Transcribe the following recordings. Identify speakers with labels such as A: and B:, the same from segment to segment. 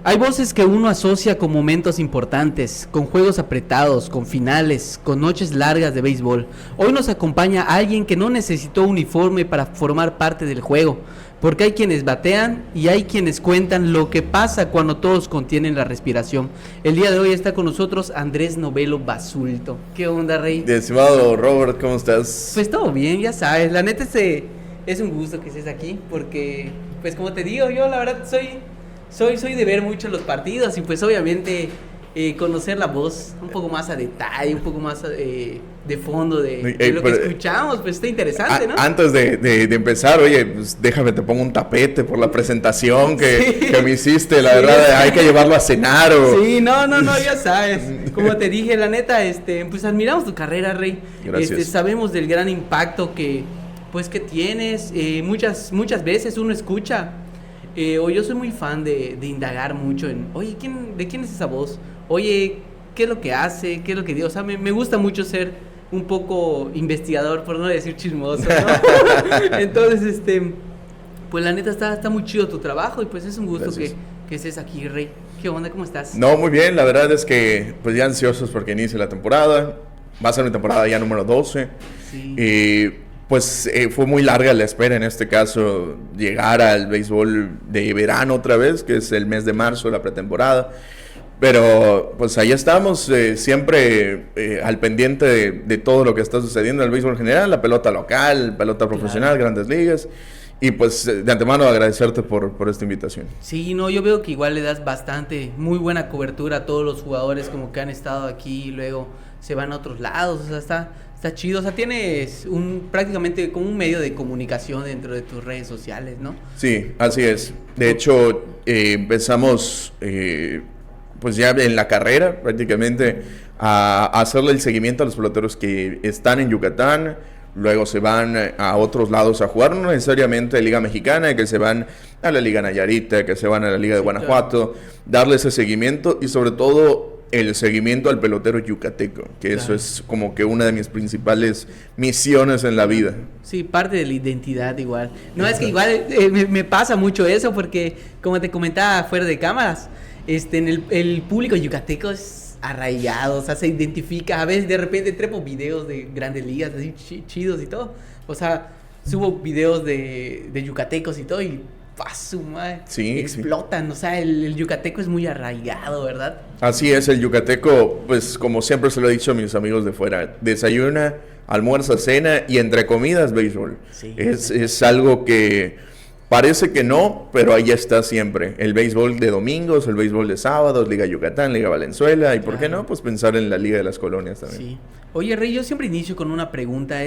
A: Hay voces que uno asocia con momentos importantes, con juegos apretados, con finales, con noches largas de béisbol. Hoy nos acompaña alguien que no necesitó uniforme para formar parte del juego, porque hay quienes batean y hay quienes cuentan lo que pasa cuando todos contienen la respiración. El día de hoy está con nosotros Andrés Novelo Basulto. ¿Qué onda, Rey?
B: Estimado Robert, ¿cómo estás?
A: Pues todo bien, ya sabes, la neta es un gusto que estés aquí, porque, pues como te digo, yo la verdad soy de ver mucho los partidos y pues obviamente conocer la voz un poco más a detalle, un poco más de fondo de lo que escuchamos, pues está interesante, ¿no?
B: Antes de empezar, oye, pues déjame, te pongo un tapete por la presentación que me hiciste, la verdad, hay que llevarlo a cenar o...
A: Sí, no, ya sabes, como te dije, la neta, pues admiramos tu carrera, Rey.
B: Gracias.
A: Sabemos del gran impacto que tienes, muchas veces uno escucha... o yo soy muy fan de indagar mucho en, oye, ¿de quién es esa voz? Oye, ¿qué es lo que hace? ¿Qué es lo que dio? O sea, me gusta mucho ser un poco investigador, por no decir chismoso, ¿no? Entonces, pues la neta está muy chido tu trabajo y pues es un gusto que estés aquí, Rey. ¿Qué onda? ¿Cómo estás?
B: No, muy bien, la verdad es que pues ya ansiosos porque inicie la temporada. Va a ser mi temporada ya número 12.
A: Sí.
B: Y pues fue muy larga la espera en este caso, llegar al béisbol de verano otra vez, que es el mes de marzo, la pretemporada. Pero pues ahí estamos, siempre al pendiente de todo lo que está sucediendo en el béisbol en general, la pelota local, pelota profesional, claro. Grandes ligas. Y pues de antemano agradecerte por esta invitación.
A: Sí, no, yo veo que igual le das muy buena cobertura a todos los jugadores como que han estado aquí y luego se van a otros lados, o sea, está chido, o sea, tienes prácticamente como un medio de comunicación dentro de tus redes sociales, ¿no?
B: Sí, así es. De hecho, empezamos pues ya en la carrera prácticamente a hacerle el seguimiento a los peloteros que están en Yucatán, luego se van a otros lados a jugar, no necesariamente Liga Mexicana, que se van a la Liga Nayarita, que se van a la Liga de Guanajuato, claro. Darle ese seguimiento y sobre todo el seguimiento al pelotero yucateco, que claro. Eso es como que una de mis principales misiones en la vida.
A: Sí, parte de la identidad igual. No, es que igual me pasa mucho eso porque, como te comentaba fuera de cámaras, el público yucateco es arraigado, o sea, se identifica. A veces de repente trepo videos de grandes ligas así chidos y todo. O sea, subo videos de yucatecos y todo y ¡paso, madre!
B: Sí,
A: explotan, sí. O sea, el yucateco es muy arraigado, ¿verdad?
B: Así es, el yucateco, pues como siempre se lo he dicho a mis amigos de fuera, desayuna, almuerza, cena y entre comidas béisbol. Sí, es algo que parece que no, pero ahí está siempre. El béisbol de domingos, el béisbol de sábados, Liga Yucatán, Liga Valenzuela y ¿por qué no? Pues pensar en la Liga de las Colonias también.
A: Sí. Oye, Rey, yo siempre inicio con una pregunta,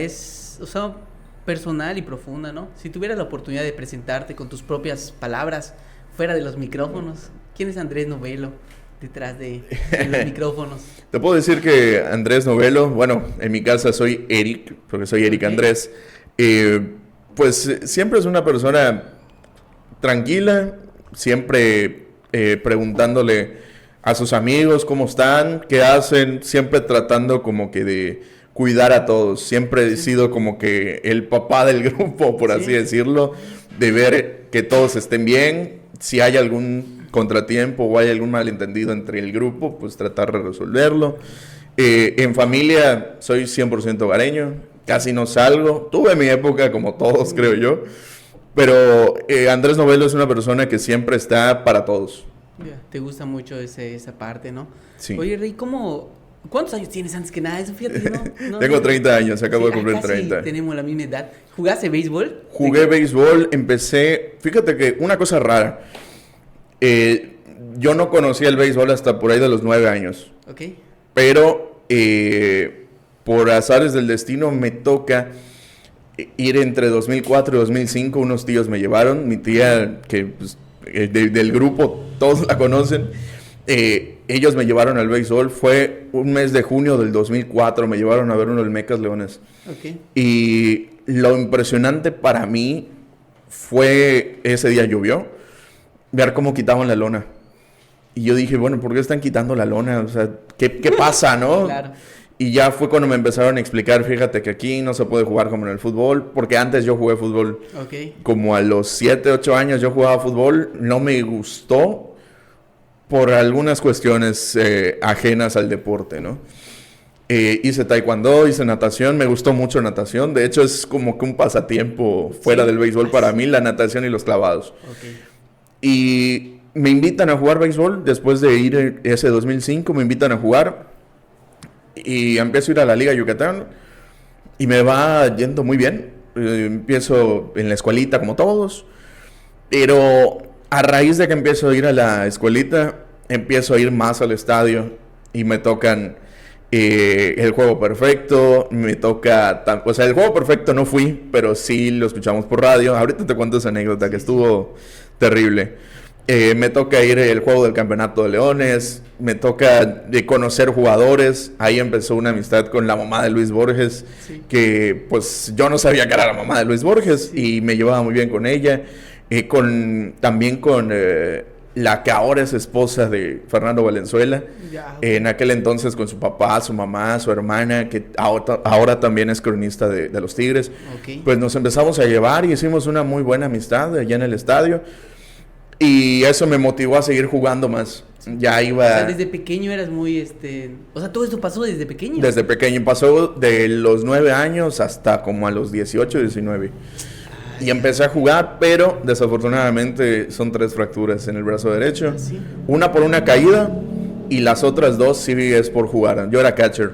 A: personal y profunda, ¿no? Si tuvieras la oportunidad de presentarte con tus propias palabras fuera de los micrófonos, ¿quién es Andrés Novelo detrás de los micrófonos?
B: Te puedo decir que Andrés Novelo, bueno, en mi casa soy Eric, porque soy Eric Andrés, pues siempre es una persona tranquila, siempre preguntándole a sus amigos cómo están, qué hacen, siempre tratando como que de cuidar a todos. Siempre he sido como que el papá del grupo, por así decirlo, de ver que todos estén bien. Si hay algún contratiempo o hay algún malentendido entre el grupo, pues tratar de resolverlo. En familia soy 100% hogareño, casi no salgo. Tuve mi época como todos, creo yo. Pero Andrés Novelo es una persona que siempre está para todos.
A: Te gusta mucho esa parte, ¿no?
B: Sí.
A: Oye, Rey, ¿cuántos años tienes antes que nada? Eso, fíjate, ¿no?
B: Tengo 30 años, acabo de cumplir 30.
A: Tenemos la misma edad. ¿Jugaste béisbol?
B: Jugué béisbol, empecé... Fíjate que una cosa rara. Yo no conocía el béisbol hasta por ahí de los 9 años.
A: Ok.
B: Pero por azares del destino me toca ir entre 2004 y 2005. Unos tíos me llevaron. Mi tía, que pues, del grupo, todos la conocen. Ellos me llevaron al béisbol. Fue un mes de junio del 2004. Me llevaron a ver uno del Mecas Leones.
A: Okay.
B: Y lo impresionante para mí fue, ese día llovió, ver cómo quitaban la lona. Y yo dije, bueno, ¿por qué están quitando la lona? O sea, ¿qué pasa, no?
A: Claro.
B: Y ya fue cuando me empezaron a explicar, fíjate que aquí no se puede jugar como en el fútbol, porque antes yo jugué fútbol.
A: Okay.
B: Como a los 7, 8 años yo jugaba fútbol, no me gustó. por algunas cuestiones ajenas al deporte, ¿no? Hice taekwondo, hice natación, me gustó mucho natación. De hecho, es como que un pasatiempo fuera del béisbol para mí, la natación y los clavados.
A: Okay.
B: Y me invitan a jugar béisbol después de ir ese 2005, me invitan a jugar y empiezo a ir a la Liga Yucatán y me va yendo muy bien. Empiezo en la escuelita como todos, pero a raíz de que empiezo a ir a la escuelita, empiezo a ir más al estadio y me tocan el juego perfecto, me toca... O sea, el juego perfecto no fui, pero sí lo escuchamos por radio. Ahorita te cuento esa anécdota que estuvo terrible. Me toca ir el juego del Campeonato de Leones, me toca de conocer jugadores. Ahí empezó una amistad con la mamá de Luis Borges, que pues yo no sabía que era la mamá de Luis Borges y me llevaba muy bien con ella. También con la que ahora es esposa de Fernando Valenzuela. En aquel entonces con su papá, su mamá, su hermana, que ahora también es cronista de los Tigres. Pues nos empezamos a llevar y hicimos una muy buena amistad allá en el estadio. Y eso me motivó a seguir jugando más. Ya iba...
A: O sea, desde pequeño eras muy, O sea, todo esto pasó desde pequeño.
B: Desde pequeño. Pasó de los 9 años hasta como a los 18, 19. Y empecé a jugar, pero desafortunadamente son 3 fracturas en el brazo derecho.
A: ¿Sí?
B: Una por una caída y las otras 2 sí es por jugar. Yo era catcher.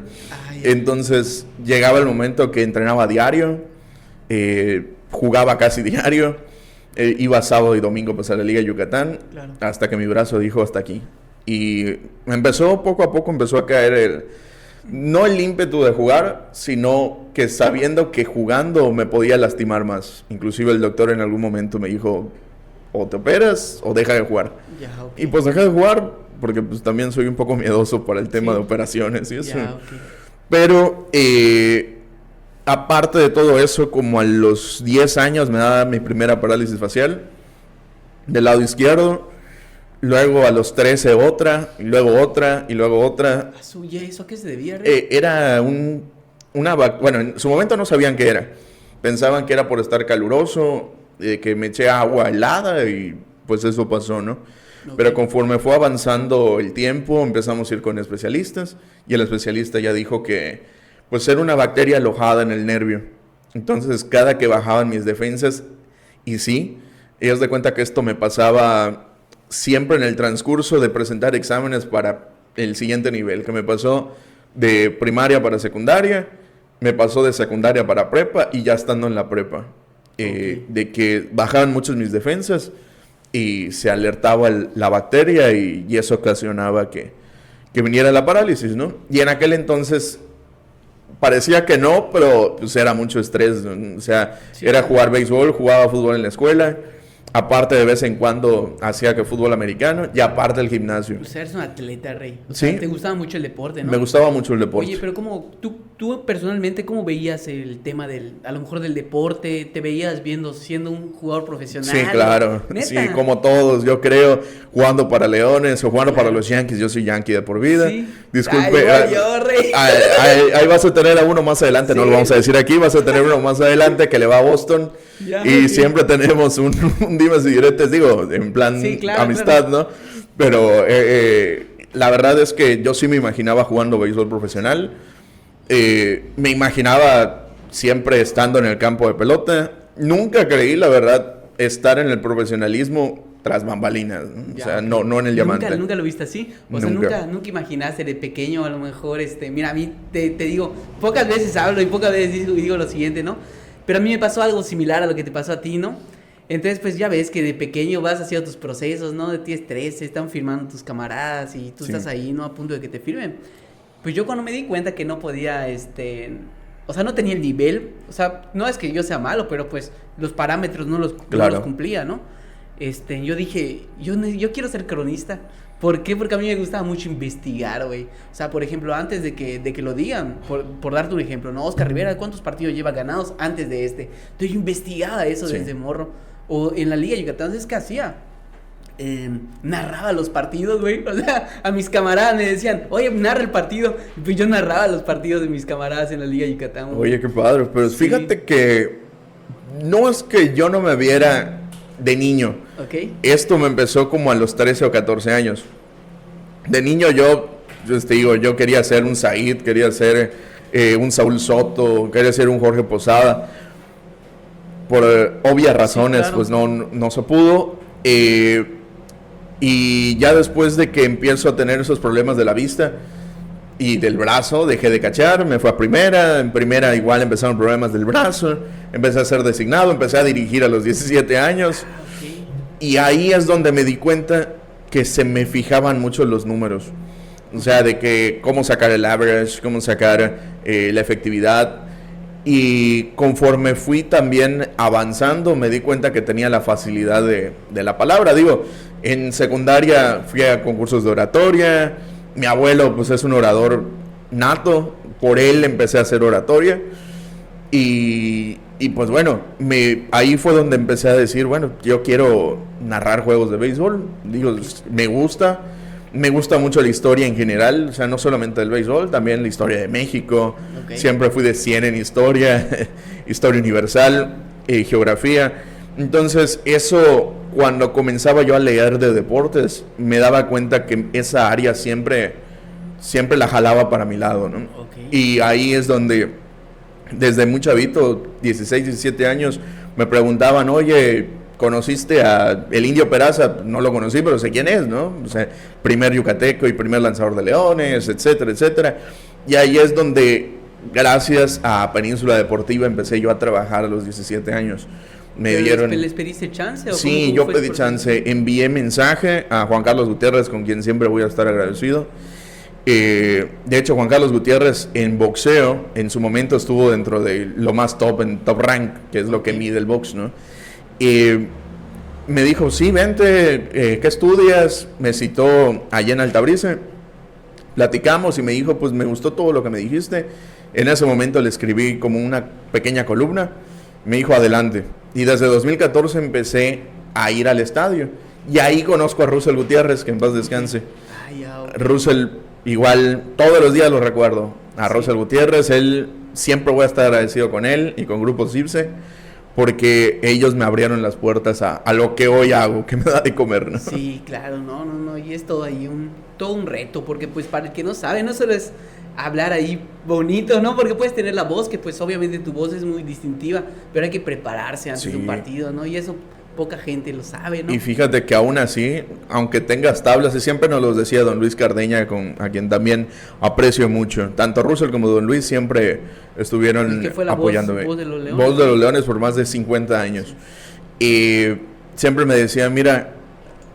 B: Entonces llegaba el momento que entrenaba diario, jugaba casi diario, iba sábado y domingo pues a la Liga Yucatán, hasta que mi brazo dijo hasta aquí. Y empezó poco a poco, empezó a caer no el ímpetu de jugar, sino que sabiendo que jugando me podía lastimar más. Inclusive el doctor en algún momento me dijo, o te operas o deja de jugar. Y pues dejé de jugar porque pues también soy un poco miedoso para el tema de operaciones y eso. Pero aparte de todo eso, como a los 10 años me daba mi primera parálisis facial del lado izquierdo. Luego a los 13 otra, y luego otra, y luego otra.
A: ¿Eso a qué se debía?
B: Era bueno, en su momento no sabían qué era. Pensaban que era por estar caluroso, que me eché agua helada y pues eso pasó, ¿no? Pero conforme fue avanzando el tiempo, empezamos a ir con especialistas y el especialista ya dijo que pues era una bacteria alojada en el nervio. Entonces cada que bajaban mis defensas, y sí, ellos de cuenta que esto me pasaba siempre en el transcurso de presentar exámenes para el siguiente nivel, que me pasó de primaria para secundaria, me pasó de secundaria para prepa y ya estando en la prepa, de que bajaban muchos mis defensas y se alertaba la bacteria y eso ocasionaba que viniera la parálisis, ¿no? Y en aquel entonces parecía que no, pero pues era mucho estrés, ¿no? O sea, era jugar béisbol, jugaba fútbol en la escuela. Aparte de vez en cuando hacía que fútbol americano y aparte el gimnasio.
A: O sea, eres un atleta, Rey. O sea, te gustaba mucho el deporte, ¿no?
B: Me gustaba mucho el deporte.
A: Oye, pero ¿cómo, tú personalmente, cómo veías el tema a lo mejor del deporte? ¿Te veías siendo un jugador profesional?
B: Sí, claro.
A: ¿Neta?
B: Sí, como todos, yo creo, jugando para Leones o jugando para los Yankees. Yo soy Yankee de por vida. Sí. Disculpe.
A: Rey.
B: Ahí vas a tener a uno más adelante, no lo vamos a decir aquí, vas a tener uno más adelante que le va a Boston. Siempre tenemos un dimes y diretes, digo, en plan amistad, ¿no? Pero la verdad es que yo sí me imaginaba jugando béisbol profesional. Me imaginaba siempre estando en el campo de pelota. Nunca creí, la verdad, estar en el profesionalismo tras bambalinas, ¿no? O sea, no en el diamante.
A: ¿Nunca lo viste así? O sea, nunca imaginaste de pequeño, a lo mejor, mira, a mí te digo, pocas veces hablo y pocas veces digo lo siguiente, ¿no? Pero a mí me pasó algo similar a lo que te pasó a ti, ¿no? Entonces, pues ya ves que de pequeño vas haciendo tus procesos, ¿no? De tienes 13, están firmando tus camaradas y tú estás ahí, ¿no? A punto de que te firmen. Pues yo cuando me di cuenta que no podía, o sea, no tenía el nivel, o sea, no es que yo sea malo, pero pues los parámetros no los cumplía, ¿no? Yo dije, yo quiero ser cronista. ¿Por qué? Porque a mí me gustaba mucho investigar, güey. O sea, por ejemplo, antes de que lo digan, por darte un ejemplo, ¿no? Oscar Rivera, ¿cuántos partidos lleva ganados antes de este? Entonces yo investigaba eso desde morro. O en la Liga Yucatán, ¿sabes qué hacía? Narraba los partidos, güey. O sea, a mis camaradas me decían, oye, narra el partido. Y pues yo narraba los partidos de mis camaradas en la Liga Yucatán, güey.
B: Oye, qué padre. Pero fíjate que no es que yo no me viera de niño.
A: Okay.
B: Esto me empezó como a los 13 o 14 años. De niño yo te digo, yo quería ser un Said, quería ser un Saúl Soto, quería ser un Jorge Posada. Por obvias razones, sí, claro. Pues no se pudo. Y ya después de que empiezo a tener esos problemas de la vista y del brazo, dejé de cachar, me fui a primera. En primera igual empezaron problemas del brazo, empecé a ser designado, empecé a dirigir a los 17 años. Okay. Y ahí es donde me di cuenta que se me fijaban mucho los números. O sea, de que cómo sacar el average, cómo sacar la efectividad. Y conforme fui también avanzando, me di cuenta que tenía la facilidad de la palabra. Digo, en secundaria fui a concursos de oratoria. Mi abuelo, pues, es un orador nato. Por él empecé a hacer oratoria. Y pues, bueno, ahí fue donde empecé a decir, bueno, yo quiero narrar juegos de béisbol. Digo, me gusta mucho la historia en general, o sea, no solamente del béisbol, también la historia de México. Okay. Siempre fui de 100 en historia, historia universal, geografía. Entonces, eso, cuando comenzaba yo a leer de deportes, me daba cuenta que esa área siempre la jalaba para mi lado, ¿no? Okay. Y ahí es donde, desde muy chavito, 16, 17 años, me preguntaban, oye, ¿conociste a el Indio Peraza? No lo conocí, pero sé quién es, ¿no? O sea, primer yucateco y primer lanzador de leones, etcétera, etcétera. Y ahí es donde, gracias a Península Deportiva, empecé yo a trabajar a los 17 años.
A: ¿Les pediste chance? ¿O
B: sí, yo pedí chance. Envié mensaje a Juan Carlos Gutiérrez, con quien siempre voy a estar agradecido. De hecho, Juan Carlos Gutiérrez en boxeo, en su momento estuvo dentro de lo más top, en top rank, que es lo que mide el box, ¿no? Me dijo, sí, vente, ¿qué estudias? Me citó allá en Altabrice, platicamos y me dijo, pues me gustó todo lo que me dijiste. En ese momento le escribí como una pequeña columna, me dijo, adelante. Y desde 2014 empecé a ir al estadio. Y ahí conozco a Russell Gutiérrez, que en paz descanse. Russell, igual, todos los días lo recuerdo. A Russell Gutiérrez, él, siempre voy a estar agradecido con él y con Grupo CIRSE, porque ellos me abrieron las puertas a lo que hoy hago, que me da de comer, ¿no?
A: Sí, claro, no, y es todo ahí todo un reto, porque pues para el que no sabe, no solo es hablar ahí bonito, ¿no? Porque puedes tener la voz, que pues obviamente tu voz es muy distintiva, pero hay que prepararse antes de un partido, ¿no? Y eso poca gente lo sabe, ¿no?
B: Y fíjate que aún así, aunque tengas tablas, y siempre nos los decía don Luis Cardeña, a quien también aprecio mucho, tanto Russell como don Luis siempre estuvieron apoyándome.
A: Voz de los Leones.
B: Voz de los Leones por más de 50 años. Y siempre me decía, mira,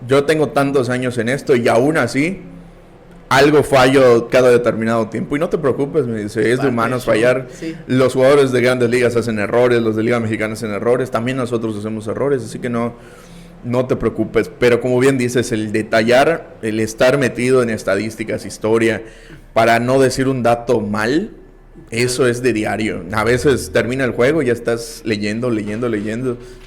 B: yo tengo tantos años en esto y aún así algo fallo cada determinado tiempo. Y no te preocupes, me dice, es de humanos fallar. Sí. Los jugadores de grandes ligas hacen errores, los de Liga Mexicana hacen errores, también nosotros hacemos errores, así que no te preocupes. Pero como bien dices, el detallar, el estar metido en estadísticas, historia, para no decir un dato mal, eso es de diario. A veces termina el juego y ya estás leyendo,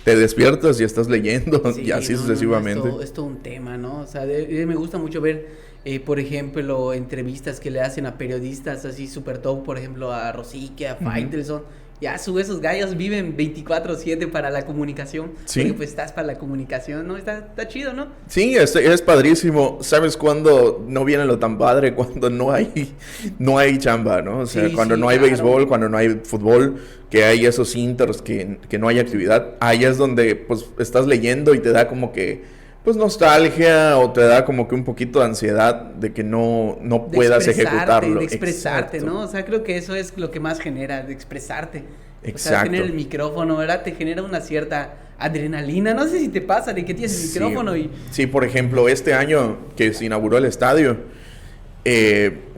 B: te despiertas y estás leyendo, sí, y así sucesivamente.
A: Es todo un tema, ¿no? O sea, me gusta mucho ver, por ejemplo, entrevistas que le hacen a periodistas así super top, por ejemplo, a Rosique, a Faitelson. Ya esos gallos viven 24/7 para la comunicación.
B: Sí.
A: Porque pues estás para la comunicación, ¿no? Está chido, ¿no?
B: Sí, es padrísimo. ¿Sabes cuándo no viene lo tan padre? Cuando no hay chamba, ¿no? O sea, cuando no hay béisbol, cuando no hay fútbol, que hay esos inters, que no hay actividad. Ahí es donde, pues, estás leyendo y te da como que, pues, nostalgia, o te da como que un poquito de ansiedad de que no puedas ejecutarlo.
A: De expresarte, exacto, ¿no? O sea, creo que eso es lo que más genera, de expresarte.
B: Exacto.
A: O sea, tener el micrófono, ¿verdad? Te genera una cierta adrenalina. No sé si te pasa de que tienes el micrófono y...
B: Sí, por ejemplo, este año que se inauguró el estadio,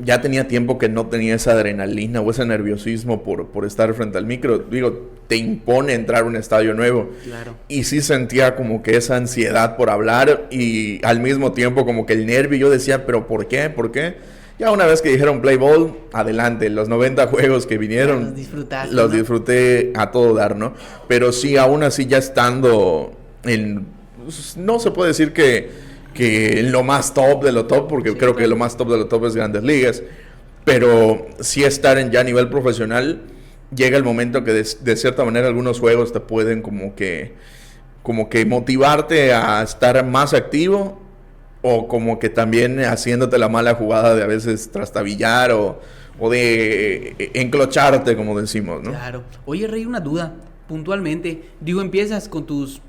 B: ya tenía tiempo que no tenía esa adrenalina o ese nerviosismo por estar frente al micro. Digo, te impone entrar a un estadio nuevo.
A: Claro.
B: Y sí sentía como que esa ansiedad por hablar y al mismo tiempo como que el nervio. Yo decía, ¿pero por qué? ¿Por qué? Ya una vez que dijeron play ball, adelante. Los 90 juegos que vinieron, los disfruté a todo dar, ¿no? Pero sí, aún así ya estando no se puede decir que lo más top de lo top, porque creo que lo más top de lo top es Grandes Ligas, pero sí estar ya a nivel profesional, llega el momento que de cierta manera algunos juegos te pueden como que motivarte a estar más activo o como que también haciéndote la mala jugada de a veces trastabillar o de enclocharte, como decimos, ¿no?
A: Claro. Oye, Rey, una duda. Puntualmente, digo, empiezas con tus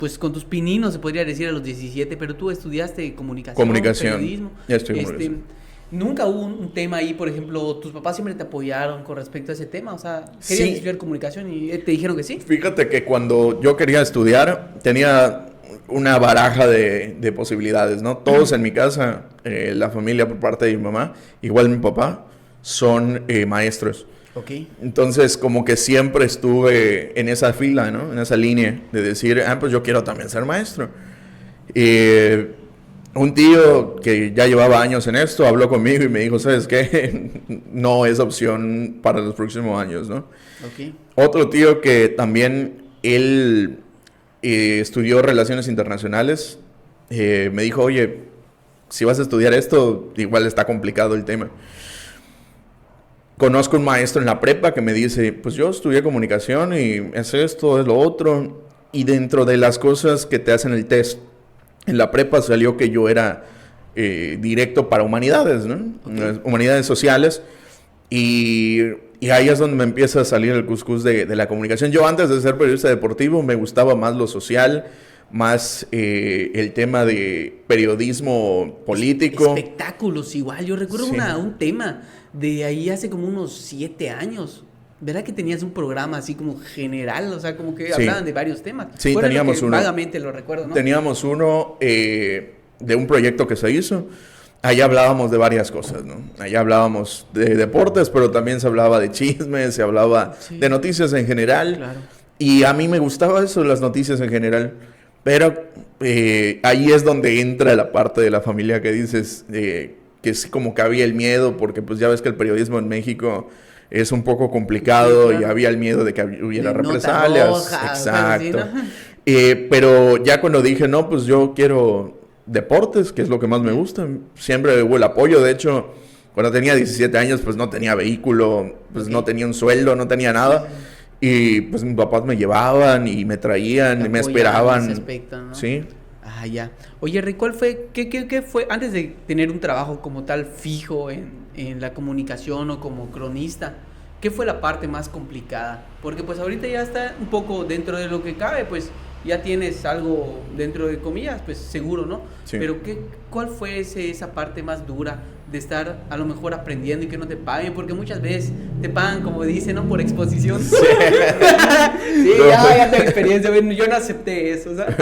A: pininos, se podría decir, a los 17, pero tú estudiaste comunicación. Periodismo.
B: Ya estoy en comunicación.
A: ¿Nunca hubo un tema ahí, por ejemplo, tus papás siempre te apoyaron con respecto a ese tema? O sea, ¿querías estudiar comunicación y te dijeron que sí?
B: Fíjate que cuando yo quería estudiar, tenía una baraja de posibilidades, ¿no? Todos en mi casa, la familia por parte de mi mamá, igual mi papá, son maestros.
A: Okay.
B: Entonces, como que siempre estuve en esa fila, ¿no? En esa línea de decir, pues yo quiero también ser maestro. Un tío que ya llevaba años en esto habló conmigo y me dijo, ¿sabes qué? No es opción para los próximos años, ¿no?
A: Okay.
B: Otro tío que también, él estudió Relaciones Internacionales, me dijo, oye, si vas a estudiar esto, igual está complicado el tema. Conozco un maestro en la prepa que me dice, pues yo estudié comunicación y es esto, es lo otro. Y dentro de las cosas que te hacen el test, en la prepa salió que yo era directo para humanidades, ¿no? Okay. Humanidades sociales. Y ahí es donde me empieza a salir el cuscús de la comunicación. Yo antes de ser periodista deportivo me gustaba más lo social, más el tema de periodismo político.
A: Espectáculos igual. Yo recuerdo un tema de ahí hace como unos 7 años. ¿Verdad que tenías un programa así como general? O sea, como que hablaban de varios temas.
B: Sí, teníamos uno.
A: Vagamente lo recuerdo, ¿no?
B: Teníamos uno de un proyecto que se hizo. Allá hablábamos de varias cosas, ¿no? Allá hablábamos de deportes, pero también se hablaba de chismes, se hablaba de noticias en general.
A: Claro.
B: Y a mí me gustaba eso, las noticias en general. Pero ahí es donde entra la parte de la familia que dices que es como que había el miedo, porque pues ya ves que el periodismo en México es un poco complicado, y había el miedo de que hubiera represalias.
A: Roja,
B: exacto.
A: Así, ¿no?
B: Pero ya cuando dije, no, pues yo quiero deportes, que es lo que más me gusta, siempre hubo el apoyo. De hecho, cuando tenía 17 años, pues no tenía vehículo, pues no tenía un sueldo, no tenía nada. Y pues mis papás me llevaban y me traían y me esperaban.
A: En ese aspecto, ¿no?
B: Sí.
A: Ah, ya. Oye, Rick, ¿cuál fue, qué fue, antes de tener un trabajo como tal fijo en la comunicación o como cronista, qué fue la parte más complicada? Porque pues ahorita ya está un poco dentro de lo que cabe, pues ya tienes algo dentro de comillas, pues seguro, ¿no?
B: Sí.
A: Pero ¿cuál fue esa parte más dura de estar a lo mejor aprendiendo y que no te paguen? Porque muchas veces te pagan, como dicen, ¿no? Por exposición. Sí, sí, no, ya tengo experiencia, yo no acepté eso, ¿sabes?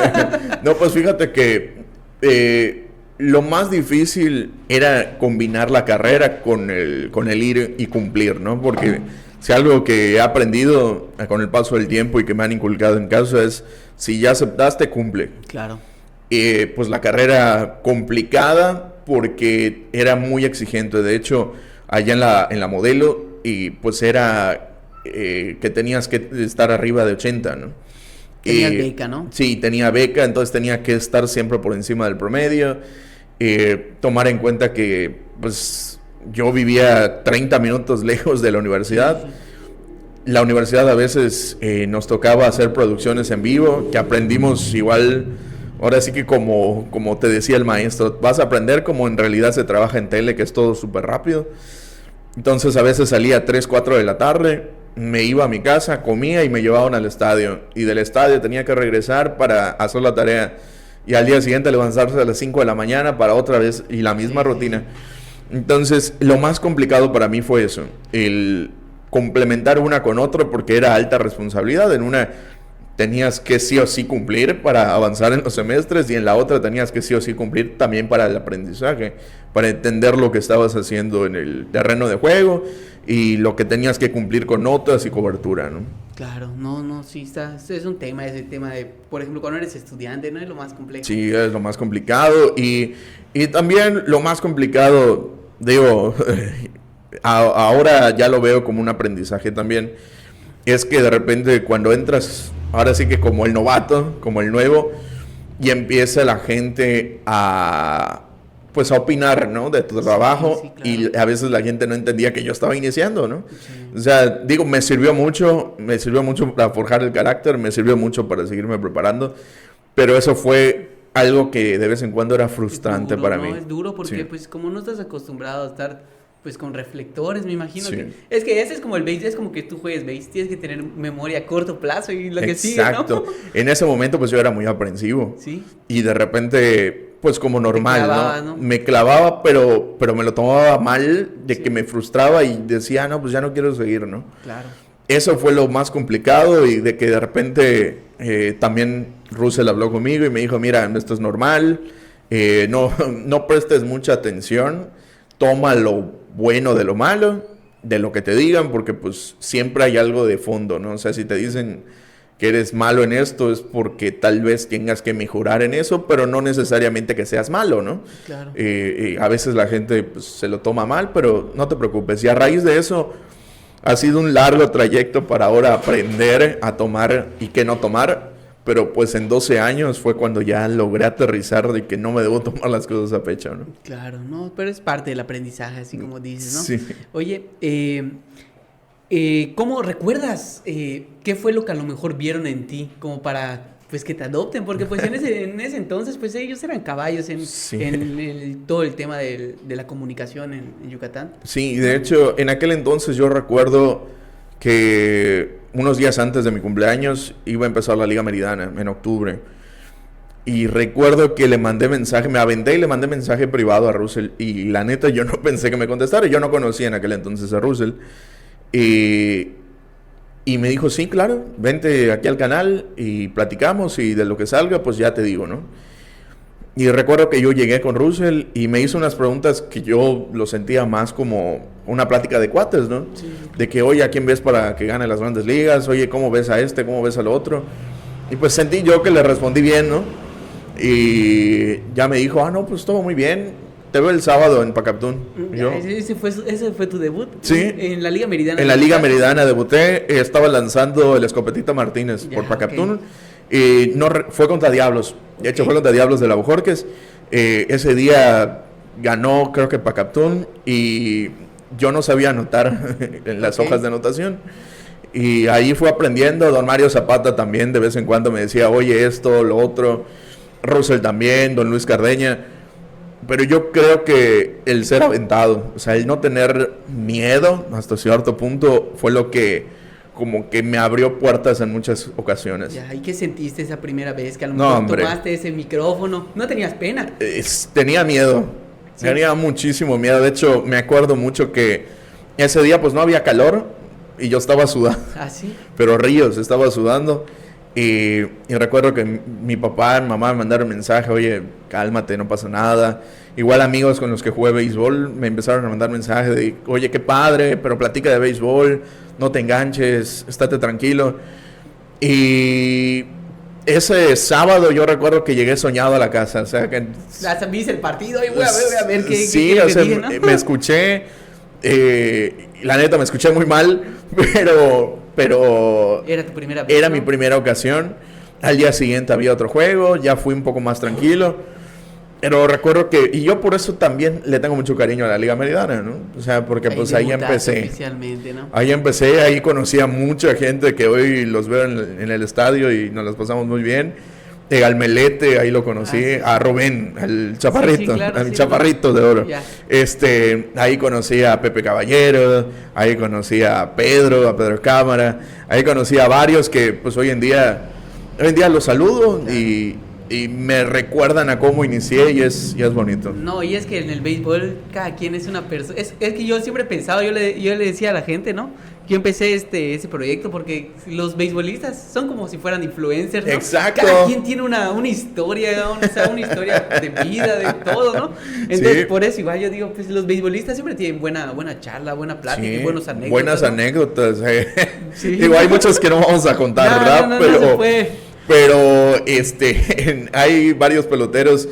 B: No, pues fíjate que lo más difícil era combinar la carrera con el ir y cumplir, ¿no? Porque si algo que he aprendido con el paso del tiempo y que me han inculcado en casa es, si ya aceptaste, cumple.
A: Claro.
B: Pues la carrera complicada porque era muy exigente. De hecho, allá en la modelo, y pues era que tenías que estar arriba de 80, ¿no?
A: Tenías beca, ¿no?
B: Sí, tenía beca, entonces tenía que estar siempre por encima del promedio. Tomar en cuenta que pues yo vivía 30 minutos lejos de la universidad. Sí. La universidad a veces nos tocaba hacer producciones en vivo, que aprendimos igual. Ahora sí que como te decía el maestro, vas a aprender como en realidad se trabaja en tele, que es todo súper rápido. Entonces a veces salía a 3, 4 de la tarde, me iba a mi casa, comía y me llevaban al estadio. Y del estadio tenía que regresar para hacer la tarea. Y al día siguiente levantarse a las 5 de la mañana para otra vez y la misma rutina. Entonces lo más complicado para mí fue eso, el complementar una con otra, porque era alta responsabilidad. En una tenías que sí o sí cumplir para avanzar en los semestres, y en la otra tenías que sí o sí cumplir también para el aprendizaje, para entender lo que estabas haciendo en el terreno de juego y lo que tenías que cumplir con notas y cobertura, ¿no?
A: Claro, no, sí, es un tema, ese tema de, por ejemplo, cuando eres estudiante, ¿no? Es lo más complejo.
B: Sí, es lo más complicado, y también lo más complicado, digo, ahora ya lo veo como un aprendizaje también, es que de repente cuando entras, ahora sí que como el novato, como el nuevo, y empieza la gente a opinar, ¿no? De tu trabajo, sí, claro. Y a veces la gente no entendía que yo estaba iniciando, ¿no? Sí. O sea, digo, me sirvió mucho para forjar el carácter, me sirvió mucho para seguirme preparando, pero eso fue algo que de vez en cuando era frustrante
A: duro,
B: para
A: ¿no?
B: mí.
A: Es duro porque
B: Sí.
A: pues como no estás acostumbrado a estar pues con reflectores, me imagino
B: Sí.
A: que... Es que ese es como el base, es como que tú juegues base, tienes que tener memoria a corto plazo y lo que sigue, ¿no?
B: Exacto. En ese momento pues yo era muy aprensivo.
A: Sí.
B: Y de repente, pues como normal,
A: clavabas,
B: ¿no?
A: ¿no?
B: Me clavaba, pero me lo tomaba mal, de
A: Sí.
B: que me frustraba y decía, no, pues ya no quiero seguir, ¿no?
A: Claro.
B: Eso fue lo más complicado y de que de repente también Russell habló conmigo y me dijo, mira, esto es normal, no prestes mucha atención, toma lo bueno de lo malo, de lo que te digan, porque pues siempre hay algo de fondo, ¿no? O sea, si te dicen que eres malo en esto es porque tal vez tengas que mejorar en eso, pero no necesariamente que seas malo, ¿no?
A: Claro.
B: A veces la gente pues, se lo toma mal, pero no te preocupes. Y a raíz de eso ha sido un largo trayecto para ahora aprender a tomar y qué no tomar. Pero pues en 12 años fue cuando ya logré aterrizar de que no me debo tomar las cosas a pecho, ¿no?
A: Claro, no, pero es parte del aprendizaje, así como dices, ¿no?
B: Sí.
A: Oye, ¿cómo recuerdas qué fue lo que a lo mejor vieron en ti como para pues que te adopten? Porque pues en ese entonces pues ellos eran caballos
B: Sí.
A: en todo el tema de la comunicación en Yucatán.
B: Sí, de hecho, en aquel entonces yo recuerdo que unos días antes de mi cumpleaños iba a empezar la Liga Meridana en octubre. Y recuerdo que le mandé mensaje, me aventé y le mandé mensaje privado a Russell. Y la neta yo no pensé que me contestara, yo no conocía en aquel entonces a Russell. Y me dijo, sí, claro, vente aquí al canal y platicamos y de lo que salga pues ya te digo, ¿no? Y recuerdo que yo llegué con Russell y me hizo unas preguntas que yo lo sentía más como una plática de cuates, ¿no?
A: Sí.
B: De que, oye, ¿a quién ves para que gane las grandes ligas? Oye, ¿cómo ves a este? ¿Cómo ves al otro? Y pues sentí yo que le respondí bien, ¿no? Y ya me dijo, no, pues todo muy bien. Te veo el sábado en Pacaptún. Y yo,
A: ¿Ese fue tu debut?
B: Sí.
A: En la Liga Meridana.
B: en la Liga Meridana debuté, estaba lanzando el Escopetita Martínez
A: Ya,
B: por Pacaptún.
A: ok.
B: Y no fue contra Diablos. De hecho,
A: Ok.
B: fue contra Diablos de la Bojorques. Ese día ganó, creo que Pacaptún. Y yo no sabía anotar en las
A: Ok.
B: hojas de anotación. Y ahí fue aprendiendo. Don Mario Zapata también de vez en cuando me decía, oye, esto, lo otro. Russell también, Don Luis Cardeña. Pero yo creo que el ser aventado, o sea, el no tener miedo hasta cierto punto fue lo que como que me abrió puertas en muchas ocasiones.
A: Ya, ¿y qué sentiste esa primera vez que a lo
B: No,
A: mejor
B: hombre.
A: tomaste ese micrófono? ¿No tenías pena?
B: Tenía miedo,
A: Sí.
B: tenía muchísimo miedo. De hecho, me acuerdo mucho que ese día pues no había calor y yo estaba sudando,
A: ¿Ah, sí?
B: pero ríos, estaba sudando. Y recuerdo que mi papá y mi mamá me mandaron mensaje, oye, cálmate, no pasa nada. Igual amigos con los que jugué béisbol me empezaron a mandar mensajes de, oye, qué padre, pero platica de béisbol, no te enganches, estate tranquilo. Y ese sábado yo recuerdo que llegué soñado a la casa, o sea que...
A: ¿Viste el partido? Y voy a ver qué
B: Sí,
A: qué
B: o
A: le
B: sea,
A: dije, ¿no?
B: me escuché, la neta me escuché muy mal, pero
A: Era tu primera vez,
B: era
A: ¿no?
B: mi primera ocasión. Al día siguiente había otro juego, ya fui un poco más tranquilo. Pero recuerdo que, y yo por eso también le tengo mucho cariño a la Liga Meridana, ¿no? O sea, porque pues ahí
A: debutaste
B: empecé.
A: oficialmente, ¿no?
B: Ahí empecé, ahí conocí a mucha gente que hoy los veo en el estadio y nos las pasamos muy bien. Al Melete, ahí lo conocí,
A: Ah, sí.
B: a Rubén, al chaparrito,
A: Sí, claro,
B: al
A: sí,
B: chaparrito de oro.
A: Ya.
B: Ahí conocí a Pepe Caballero, ahí conocí a Pedro Cámara, ahí conocí a varios que pues hoy en día los saludo y me recuerdan a cómo inicié y es bonito.
A: No, y es que en el béisbol cada quien es una persona. Es que yo siempre pensaba, yo le decía a la gente, ¿no? Yo empecé ese proyecto porque los beisbolistas son como si fueran influencers, ¿no?
B: Exacto.
A: Cada quien tiene una historia, una historia de vida, de todo, ¿no? Entonces,
B: Sí.
A: por eso igual yo digo, pues los beisbolistas siempre tienen buena charla, buena plática y
B: Sí,
A: buenos anécdotas.
B: buenas
A: ¿no?
B: anécdotas.
A: Sí.
B: Digo, hay muchas que no vamos a contar,
A: No,
B: ¿verdad?
A: no se puede.
B: Pero hay varios peloteros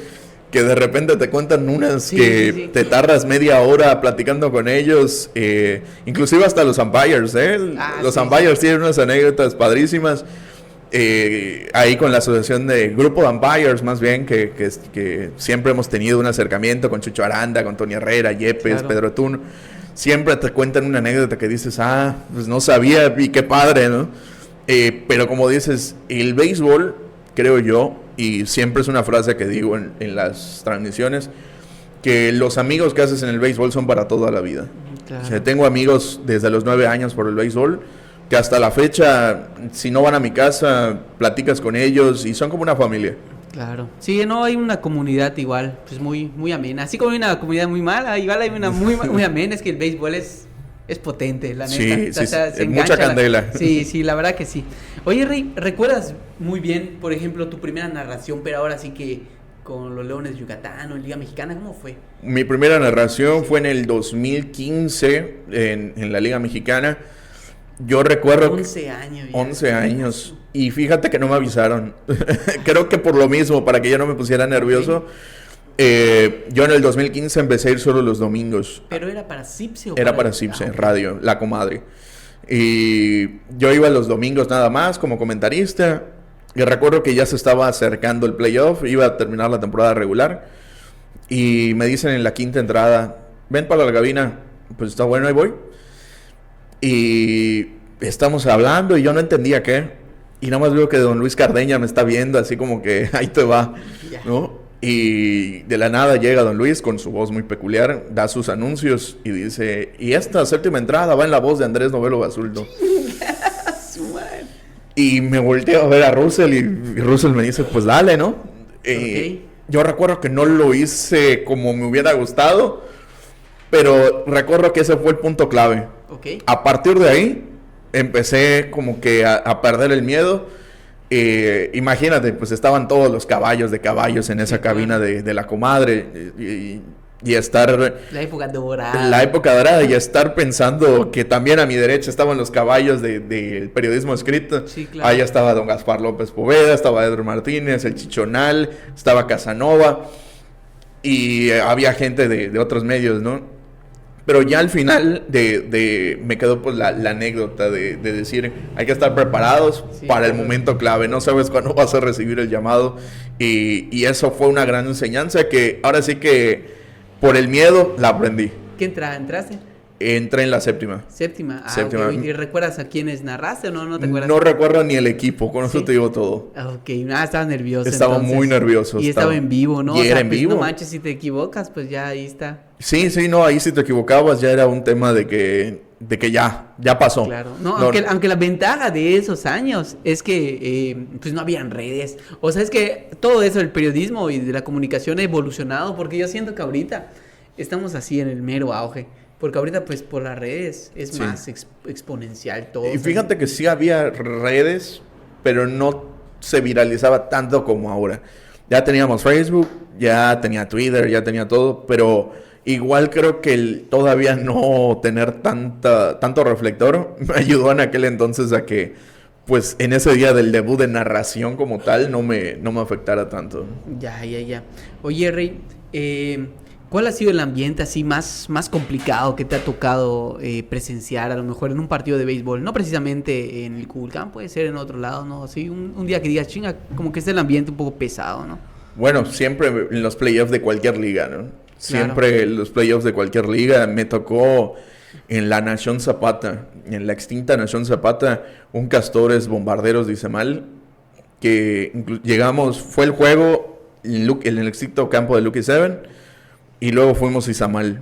B: que de repente te cuentan unas
A: Sí,
B: que
A: sí.
B: te tardas media hora platicando con ellos, inclusive hasta los umpires, los
A: Sí,
B: umpires tienen unas anécdotas padrísimas. Ahí con la asociación de grupo de umpires, más bien, que siempre hemos tenido un acercamiento con Chucho Aranda, con Tony Herrera, Yepes,
A: Claro.
B: Pedro Tun. Siempre te cuentan una anécdota que dices, pues no sabía y qué padre, ¿no? Pero como dices, el béisbol, creo yo, y siempre es una frase que digo en las transmisiones, que los amigos que haces en el béisbol son para toda la vida.
A: Claro.
B: O sea, tengo amigos desde los 9 años por el béisbol, que hasta la fecha, si no van a mi casa, platicas con ellos y son como una familia.
A: Claro. Sí, no, hay una comunidad igual, pues muy, muy amena. Así como hay una comunidad muy mala, igual hay una muy, muy amena. Es que el béisbol es potente, la neta.
B: Sí,
A: O sea,
B: sí,
A: se
B: mucha
A: engancha
B: candela.
A: Sí, la verdad que sí. Oye, Rey, ¿recuerdas muy bien, por ejemplo, tu primera narración, pero ahora sí que con los Leones de Yucatán o en Liga Mexicana? ¿Cómo fue?
B: Mi primera narración fue en el 2015 en la Liga Mexicana. Yo recuerdo
A: 11 años. Ya.
B: 11 años. Y fíjate que no me avisaron. Creo que por lo mismo, para que yo no me pusiera nervioso. Yo en el 2015 empecé a ir solo los domingos.
A: ¿Pero era para CIPSE o
B: Era para CIPSE, radio, La Comadre. Y yo iba los domingos nada más como comentarista. Y recuerdo que ya se estaba acercando el playoff, iba a terminar la temporada regular. Y me dicen en la quinta entrada, ven para la cabina. Pues está bueno, ahí voy. Y estamos hablando y yo no entendía qué. Y nada más veo que don Luis Cardeña me está viendo así como que ahí te va, ¿no? Y de la nada llega don Luis con su voz muy peculiar, da sus anuncios y dice, y esta séptima entrada va en la voz de Andrés Novelo Basulto. Y me volteo a ver a Russell y Russell me dice, pues dale, ¿no?
A: Okay.
B: Yo recuerdo que no lo hice como me hubiera gustado, pero recuerdo que ese fue el punto clave.
A: Okay.
B: A partir de ahí empecé como que a perder el miedo. Imagínate, pues estaban todos los caballos de caballos en esa cabina de La Comadre y estar...
A: La época dorada.
B: La época dorada y estar pensando que también a mi derecha estaban los caballos del periodismo escrito.
A: Sí, claro.
B: Ahí estaba don Gaspar López Poveda, estaba Edgar Martínez, el Chichonal, estaba Casanova y había gente de otros medios, ¿no? Pero ya al final me quedó pues la anécdota de decir, hay que estar preparados para el momento clave, no sabes cuándo vas a recibir el llamado y eso fue una gran enseñanza que ahora sí que por el miedo la aprendí.
A: ¿Qué entraste?
B: Entré en la séptima.
A: Séptima.
B: Séptima.
A: Okay. ¿Y recuerdas a quiénes narraste o no te acuerdas?
B: No recuerdo ni el equipo, con eso te digo todo.
A: Ok, estaba nervioso.
B: Estaba
A: entonces.
B: muy nervioso.
A: Y estaba en vivo, ¿no?
B: Y era en
A: pues,
B: vivo.
A: No manches, si te equivocas, pues ya ahí está.
B: Sí, no, ahí si te equivocabas ya era un tema de que ya pasó.
A: Claro, aunque la ventaja de esos años es que pues no habían redes. O sea, es que todo eso del periodismo y de la comunicación ha evolucionado, porque yo siento que ahorita estamos así en el mero auge. Porque ahorita, pues, por las redes es más exponencial todo.
B: Y fíjate que sí había redes, pero no se viralizaba tanto como ahora. Ya teníamos Facebook, ya tenía Twitter, ya tenía todo, pero igual creo que todavía no tener tanto reflector me ayudó en aquel entonces a que, pues, en ese día del debut de narración como tal, no me afectara tanto.
A: Ya. Oye, Rey, ¿cuál ha sido el ambiente así más complicado que te ha tocado presenciar a lo mejor en un partido de béisbol? No precisamente en el Kukulcán, puede ser en otro lado, ¿no? Así un día que digas, chinga, como que es el ambiente un poco pesado, ¿no?
B: Bueno, siempre en los playoffs de cualquier liga, ¿no? Siempre en los playoffs de cualquier liga. Me tocó en la Nación Zapata, en la extinta Nación Zapata, un Castores Bombarderos de Izamal, que llegamos, fue el juego en el extinto campo de Lucky Seven. Y luego fuimos a Izamal.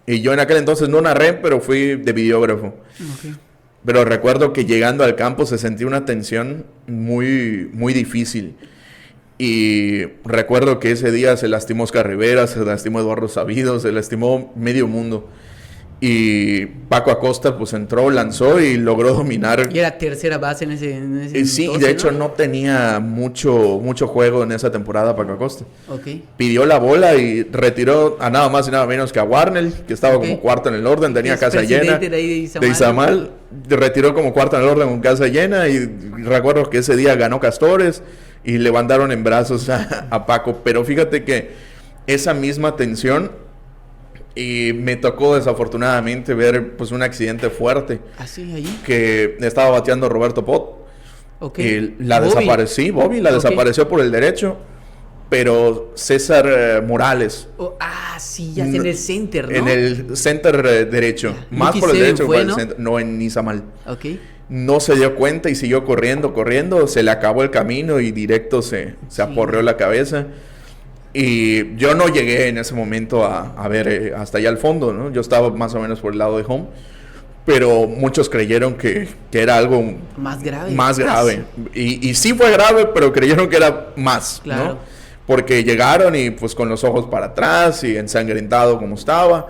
B: Y yo en aquel entonces no narré, pero fui de videógrafo.
A: Okay.
B: Pero recuerdo que llegando al campo se sentía una tensión muy, muy difícil. Y recuerdo que ese día se lastimó Oscar Rivera, se lastimó Eduardo Sabido, se lastimó medio mundo. Y Paco Acosta pues entró, lanzó y logró dominar.
A: Y era tercera base en ese
B: sí,
A: entonces,
B: de hecho no tenía mucho juego en esa temporada Paco Acosta.
A: Okay.
B: Pidió la bola y retiró a nada más y nada menos que a Warnell, que estaba como cuarto en el orden, tenía casa llena.
A: De
B: Izamal. Retiró como cuarto en el orden con casa llena y recuerdo que ese día ganó Castores y levantaron en brazos a Paco. Pero fíjate que esa misma tensión... Y me tocó desafortunadamente ver pues un accidente fuerte.
A: ¿Así allí?
B: Que estaba bateando Roberto Pot.
A: Okay.
B: Bobby la desapareció por el derecho. Pero César Morales.
A: Sí, ya en el center, ¿no?
B: En el center derecho.
A: Ya.
B: Más
A: Lucky
B: por el
A: Seven
B: derecho
A: fue,
B: que por
A: ¿no?
B: el center. No, en Izamal.
A: Ok.
B: no se dio cuenta y siguió corriendo, se le acabó el camino y directo se aporreó la cabeza. Y yo no llegué en ese momento a ver hasta allá al fondo, ¿no? Yo estaba más o menos por el lado de home, pero muchos creyeron que era algo
A: más grave.
B: Más grave. Y sí fue grave, pero creyeron que era más, claro, ¿no? Porque llegaron y pues con los ojos para atrás y ensangrentado como estaba.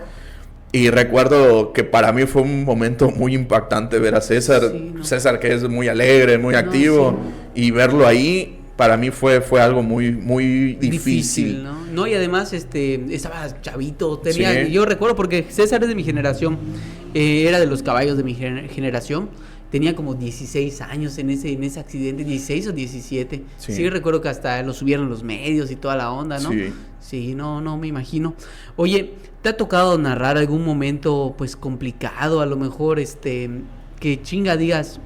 B: Y recuerdo que para mí fue un momento muy impactante ver a César. Sí, ¿no? César, que es muy alegre, muy activo, sí. Y verlo ahí para mí fue algo muy, muy difícil.
A: ¿No? No, y además estaba chavito, tenía, sí. Yo recuerdo porque César es de mi generación, era de los caballos de mi generación, tenía como 16 años en ese accidente, 16 o 17. Sí, recuerdo que hasta lo subieron los medios y toda la onda, ¿no? Sí, no me imagino. Oye, ¿te ha tocado narrar algún momento pues complicado, a lo mejor que chinga digas?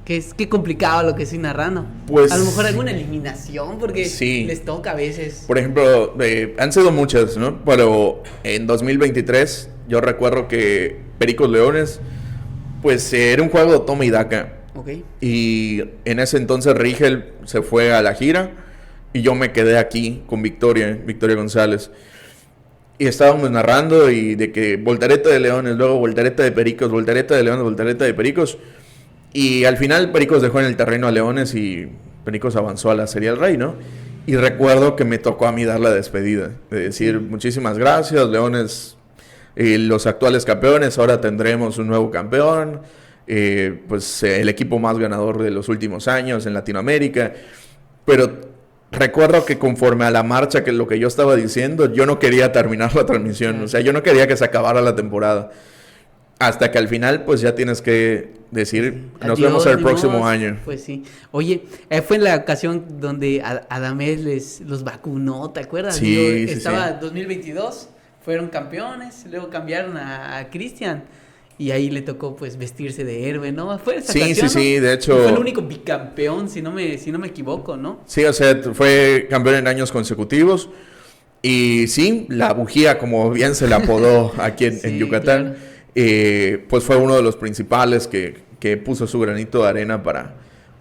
A: Qué complicado lo que estoy narrando. Pues, a lo mejor alguna eliminación, porque sí, les toca a veces.
B: Por ejemplo, han sido muchas, ¿no? Pero en 2023 yo recuerdo que Pericos Leones, pues era un juego de toma y daca.
A: Okay.
B: Y en ese entonces Rigel se fue a la gira y yo me quedé aquí con Victoria González. Y estábamos narrando y de que voltereta de Leones, luego voltereta de Pericos, voltereta de Leones, voltereta de Pericos. Y al final Pericos dejó en el terreno a Leones y Pericos avanzó a la Serie del Rey, ¿no? Y recuerdo que me tocó a mí dar la despedida, de decir muchísimas gracias, Leones, los actuales campeones, ahora tendremos un nuevo campeón, el equipo más ganador de los últimos años en Latinoamérica. Pero recuerdo que conforme a la marcha, que lo que yo estaba diciendo, yo no quería terminar la transmisión, o sea, yo no quería que se acabara la temporada. Hasta que al final, pues ya tienes que decir, nos vemos el próximo año.
A: Pues sí. Oye, fue en la ocasión donde Adamés los vacunó, ¿te acuerdas?
B: Sí,
A: estaba 2022, fueron campeones, luego cambiaron a Cristian. Y ahí le tocó, pues, vestirse de héroe, ¿no? Fue esa ocasión,
B: sí,
A: ¿no?
B: De hecho...
A: Fue el único bicampeón, si no me equivoco, ¿no?
B: Sí, o sea, fue campeón en años consecutivos. Y sí, la bujía, como bien se le apodó aquí en Yucatán. Claro. Pues fue uno de los principales que puso su granito de arena para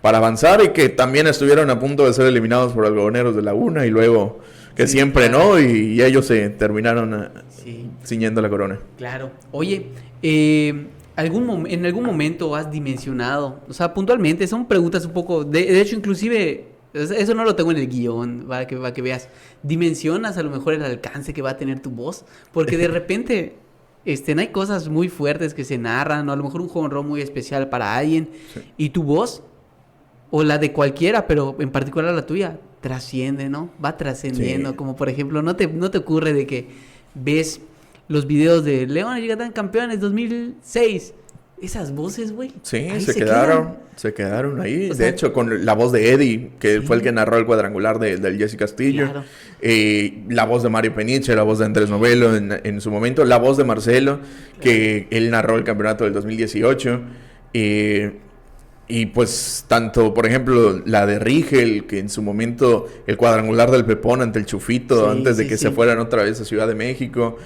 B: avanzar y que también estuvieron a punto de ser eliminados por Algodoneros de Laguna y luego que siempre claro. No y ellos se terminaron ciñendo la corona.
A: Claro. Oye, en algún momento has dimensionado, o sea, puntualmente, son preguntas un poco, de hecho inclusive eso no lo tengo en el guión, para que veas, dimensionas a lo mejor el alcance que va a tener tu voz, porque de repente... hay cosas muy fuertes que se narran, o a lo mejor un jonrón muy especial para alguien, y tu voz, o la de cualquiera, pero en particular la tuya, trasciende, ¿no? Va trascendiendo, como por ejemplo, ¿no te ocurre de que ves los videos de Leones Yucatán Campeones 2006? Esas voces, güey.
B: Sí, se quedaron ahí. O sea, de hecho, con la voz de Eddie, que fue el que narró el cuadrangular del Jesse Castillo. Claro. La voz de Mario Peniche, la voz de Andrés Novelo en su momento. La voz de Marcelo, que él narró el campeonato del 2018. Y pues tanto, por ejemplo, la de Rigel, que en su momento el cuadrangular del Pepón ante el Chufito, antes de que se fueran otra vez a Ciudad de México.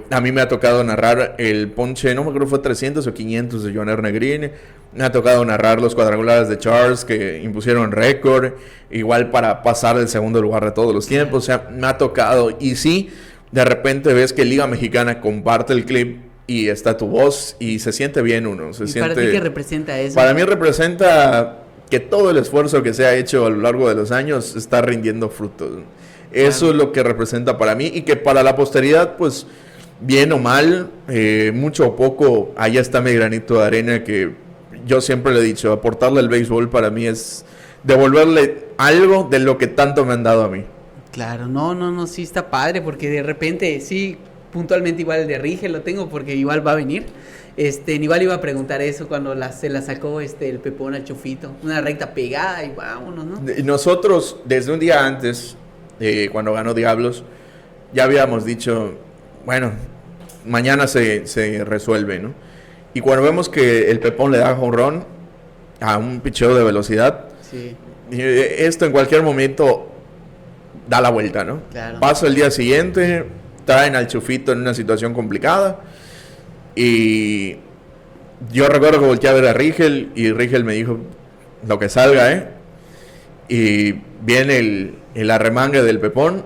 B: A mí me ha tocado narrar el ponche, no me acuerdo, fue 300 o 500 de Joan Ernegrini. Me ha tocado narrar los cuadrangulares de Charles que impusieron récord, igual para pasar el segundo lugar de todos los tiempos. O sea, me ha tocado. Y sí, de repente ves que Liga Mexicana comparte el clip y está tu voz y se siente bien uno.
A: ¿Para ti qué representa eso?
B: Para mí representa que todo el esfuerzo que se ha hecho a lo largo de los años está rindiendo frutos. Eso es lo que representa para mí y que para la posteridad, pues, bien o mal, mucho o poco, allá está mi granito de arena que yo siempre le he dicho, aportarle al béisbol para mí es devolverle algo de lo que tanto me han dado a mí.
A: Claro, no, sí está padre porque de repente, sí, puntualmente igual el de Rigel lo tengo porque igual va a venir. Igual iba a preguntar eso cuando se la sacó el Pepón al Chufito, una recta pegada y vámonos, ¿no?
B: Nosotros, desde un día antes... cuando ganó Diablos, ya habíamos dicho, bueno, mañana se resuelve, ¿no? Y cuando vemos que el Pepón le da jonrón a un picheo de velocidad, esto en cualquier momento da la vuelta, ¿no?
A: Claro.
B: Pasa el día siguiente, traen al Chufito en una situación complicada y yo recuerdo que volteé a ver a Rigel y Rigel me dijo, lo que salga, ¿eh? Y viene el arremangue del Pepón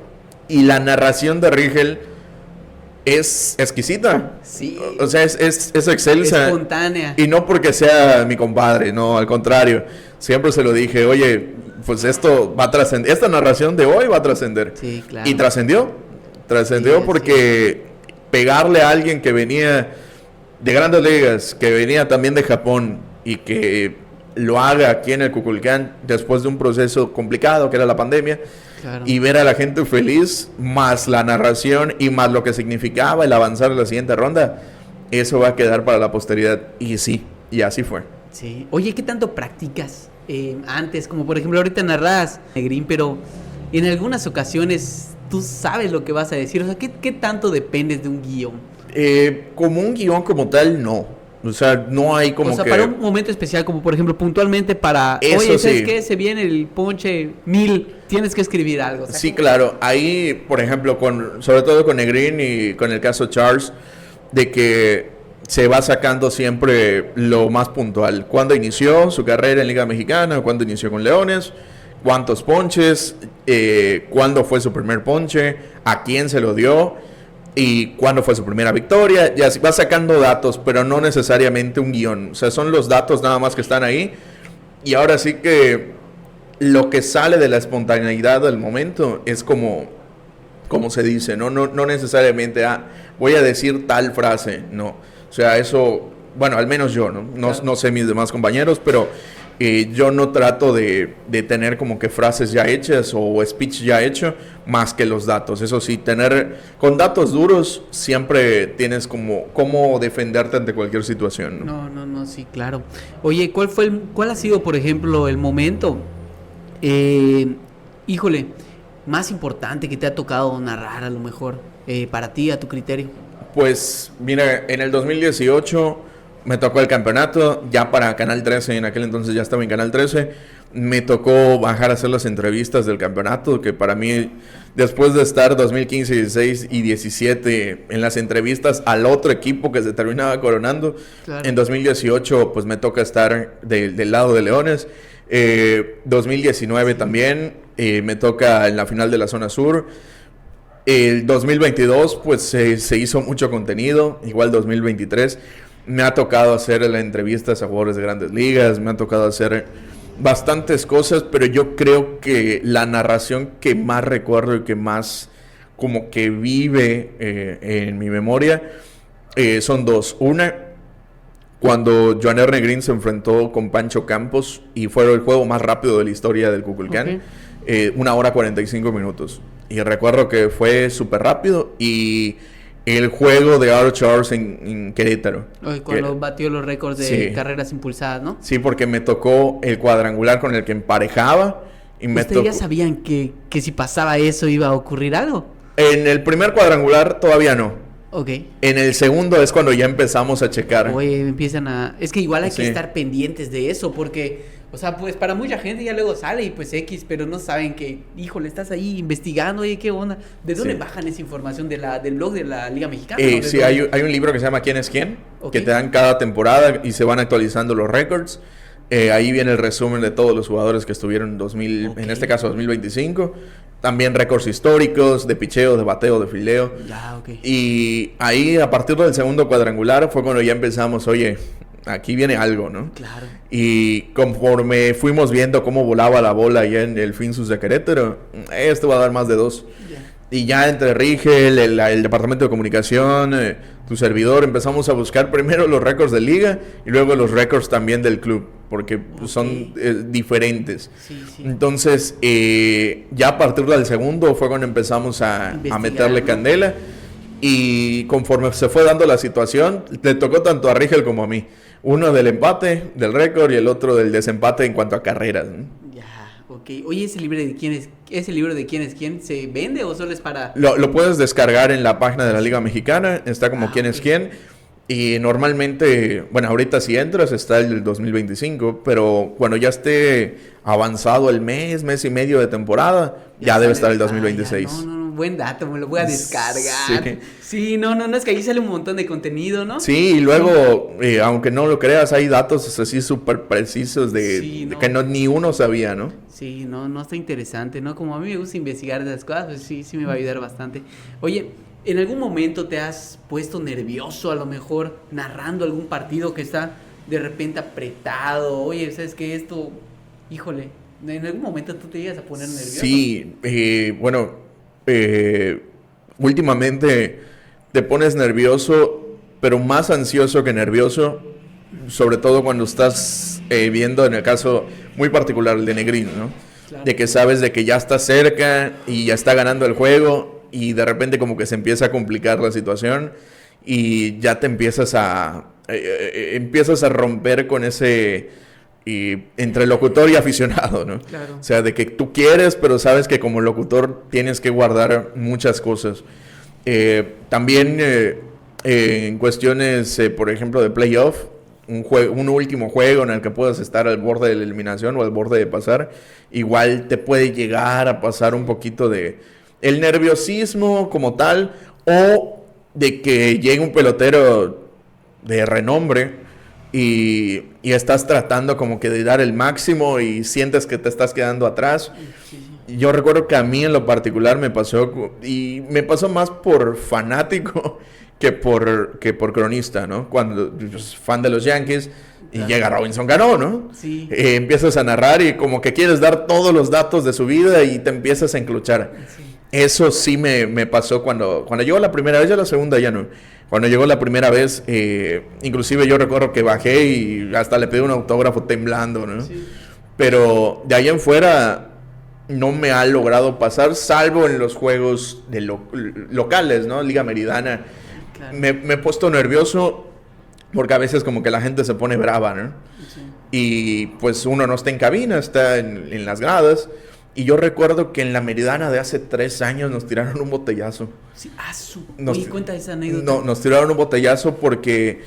B: y la narración de Rigel es exquisita.
A: Sí.
B: O sea, es excelsa.
A: Espontánea.
B: Y no porque sea mi compadre, no, al contrario. Siempre se lo dije, oye, pues esto va a trascender, esta narración de hoy va a trascender.
A: Sí, claro.
B: Y trascendió. Trascendió
A: Sí,
B: porque pegarle a alguien que venía de Grandes Ligas, que venía también de Japón y que lo haga aquí en el Kukulcán después de un proceso complicado que era la pandemia,
A: Claro.
B: y ver a la gente feliz, más la narración y más lo que significaba el avanzar a la siguiente ronda, eso va a quedar para la posteridad. Y sí, y así fue.
A: Sí. Oye, ¿qué tanto practicas antes? Como por ejemplo ahorita narras Negrín, pero en algunas ocasiones tú sabes lo que vas a decir. O sea, ¿qué tanto dependes de un guión?
B: Como un guión como tal, no. O sea, no hay como
A: o sea,
B: que...
A: para un momento especial, como por ejemplo puntualmente para...
B: Eso
A: Oye, ¿sabes
B: sí.
A: qué? Se viene el ponche 1000, tienes que escribir algo. O sea,
B: Sí, claro. Ahí, por ejemplo, sobre todo con Negrín y con el caso Charles, de que se va sacando siempre lo más puntual. ¿Cuándo inició su carrera en Liga Mexicana? ¿Cuándo inició con Leones? ¿Cuántos ponches? ¿Cuándo fue su primer ponche? ¿A quién se lo dio? ¿Y cuándo fue su primera victoria? Ya va sacando datos, pero no necesariamente un guión. O sea, son los datos nada más que están ahí. Y ahora sí que lo que sale de la espontaneidad del momento es como se dice, no necesariamente voy a decir tal frase, no. O sea, eso, bueno, al menos yo,
A: Claro.
B: No sé mis demás compañeros, pero yo no trato de tener como que frases ya hechas o speech ya hecho, más que los datos. Eso sí, con datos duros siempre tienes como cómo defenderte ante cualquier situación, ¿no?
A: No, sí, claro. Oye, ¿cuál ha sido, por ejemplo, el momento, híjole, más importante que te ha tocado narrar a lo mejor, para ti, a tu criterio?
B: Pues, mira, en el 2018 me tocó el campeonato, ya para Canal 13, en aquel entonces ya estaba en Canal 13, me tocó bajar a hacer las entrevistas del campeonato, que para mí, después de estar 2015, 16 y 17 en las entrevistas al otro equipo que se terminaba coronando,
A: Claro.
B: en 2018 pues me toca estar del lado de Leones, 2019 también, me toca en la final de la zona sur. El 2022 pues se hizo mucho contenido, igual 2023. Me ha tocado hacer entrevistas a jugadores de Grandes Ligas, me ha tocado hacer bastantes cosas, pero yo creo que la narración que más recuerdo y que más como que vive en mi memoria son dos. Una, cuando Joaner Negrín se enfrentó con Pancho Campos y fue el juego más rápido de la historia del Kukulcán, 1 hora 45 minutos. Y recuerdo que fue súper rápido y el juego de Art Charles en Querétaro.
A: Oye, cuando batió los récords de
B: Sí.
A: carreras impulsadas, ¿no?
B: Sí, porque me tocó el cuadrangular con el que emparejaba y me
A: ¿Ustedes ya
B: tocó...
A: sabían que si pasaba eso iba a ocurrir algo?
B: En el primer cuadrangular todavía no.
A: Ok.
B: En el segundo es cuando ya empezamos a checar.
A: Oye, empiezan a... Es que igual hay
B: Sí.
A: que estar pendientes de eso, porque... O sea, pues para mucha gente ya luego sale y pues X, pero no saben que, híjole, estás ahí investigando, oye, ¿qué onda? ¿De dónde
B: Sí.
A: bajan esa información del blog de la Liga Mexicana? ¿No? ¿De
B: Sí,
A: dónde?
B: hay un libro que se llama ¿Quién es quién?
A: Ok.
B: Que te dan cada temporada y se van actualizando los récords. Ahí viene el resumen de todos los jugadores que estuvieron en 2000,
A: Ok.
B: en este caso 2025. También récords históricos de picheo, de bateo, de fildeo.
A: Ya, ok.
B: Y ahí, a partir del segundo cuadrangular, fue cuando ya empezamos, oye, aquí viene algo, ¿no?
A: Claro.
B: Y conforme fuimos viendo cómo volaba la bola allá en el Finsus de Querétaro, esto va a dar más de 2.
A: Ya.
B: Y ya entre Rigel, el departamento de comunicación, tu servidor, empezamos a buscar primero los récords de liga y luego los récords también del club, porque pues, son diferentes.
A: Sí, sí.
B: Entonces, ya a partir del segundo fue cuando empezamos a
A: Investigar,
B: meterle
A: ¿no?
B: candela. Y conforme se fue dando la situación, le tocó tanto a Rigel como a mí. Uno del empate, del récord, y el otro del desempate en cuanto a carreras, ¿no?
A: Ya, ok. Oye, ¿ese libro de quién es quién se vende o solo es para...?
B: Lo puedes descargar en la página de la Liga Mexicana, está como quién es
A: ok.
B: quién. Y normalmente, bueno, ahorita si entras está el 2025, pero cuando ya esté avanzado el mes y medio de temporada, ya debe estar el 2026.
A: No, buen dato, me lo voy a descargar.
B: Sí.
A: Sí, no, es que ahí sale un montón de contenido, ¿no?
B: Sí, y luego, aunque no lo creas, hay datos así súper precisos de que ni uno sabía, ¿no?
A: Sí, no está interesante, ¿no? Como a mí me gusta investigar esas cosas, pues sí me va a ayudar bastante. Oye, ¿en algún momento te has puesto nervioso, a lo mejor, narrando algún partido que está de repente apretado? Oye, ¿sabes qué? Esto, híjole, ¿en algún momento tú te llegas a poner nervioso?
B: Sí, últimamente te pones nervioso, pero más ansioso que nervioso, sobre todo cuando estás viendo, en el caso muy particular, el de Negrín, ¿no?
A: Claro.
B: De que sabes de que ya está cerca y ya está ganando el juego y de repente como que se empieza a complicar la situación y ya te empiezas a romper con ese entre locutor y aficionado, ¿no?
A: Claro.
B: O sea, de que tú quieres, pero sabes que como locutor tienes que guardar muchas cosas. También en cuestiones, por ejemplo, de playoff, un último juego en el que puedas estar al borde de la eliminación o al borde de pasar, igual te puede llegar a pasar un poquito de el nerviosismo como tal, o de que llegue un pelotero de renombre y estás tratando como que de dar el máximo y sientes que te estás quedando atrás. Sí. Yo recuerdo que a mí en lo particular me pasó, y me pasó más por fanático que por cronista, ¿no? Cuando pues, fan de los Yankees y llega Robinson Cano, ¿no?
A: Sí.
B: Empiezas a narrar y como que quieres dar todos los datos de su vida y te empiezas a encluchar. Sí. Eso sí me pasó cuando llegó la primera vez, ya la segunda ya no. Cuando llegó la primera vez, inclusive yo recuerdo que bajé y hasta le pedí un autógrafo temblando, ¿no? Sí. Pero de ahí en fuera no me ha logrado pasar, salvo en los juegos de locales, ¿no? Liga Meridana. Claro. Me he puesto nervioso porque a veces como que la gente se pone brava, ¿no? Sí. Y pues uno no está en cabina, está en las gradas. Y yo recuerdo que en la Meridana de hace 3 años nos tiraron un botellazo.
A: Sí, cuenta esa anécdota.
B: No, nos tiraron un botellazo porque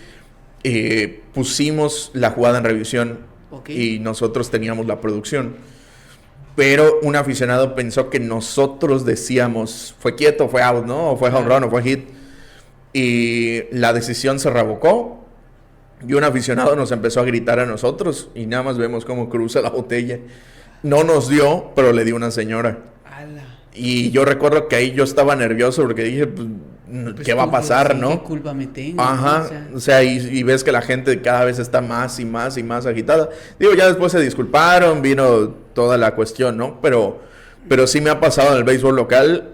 B: pusimos la jugada en revisión. Okay. Y nosotros teníamos la producción. Pero un aficionado pensó que nosotros decíamos, fue quieto, fue out, ¿no? O fue home run, o fue hit. Y la decisión se revocó. Y un aficionado nos empezó a gritar a nosotros. Y nada más vemos cómo cruza la botella. No nos dio, pero le dio una señora. ¡Hala! Y yo recuerdo que ahí yo estaba nervioso porque dije, pues ¿qué va a pasar, no?
A: ¿Qué culpa me tengo?
B: Ajá, o sea y ves que la gente cada vez está más y más y más agitada. Digo, ya después se disculparon, vino toda la cuestión, ¿no? Pero sí me ha pasado en el béisbol local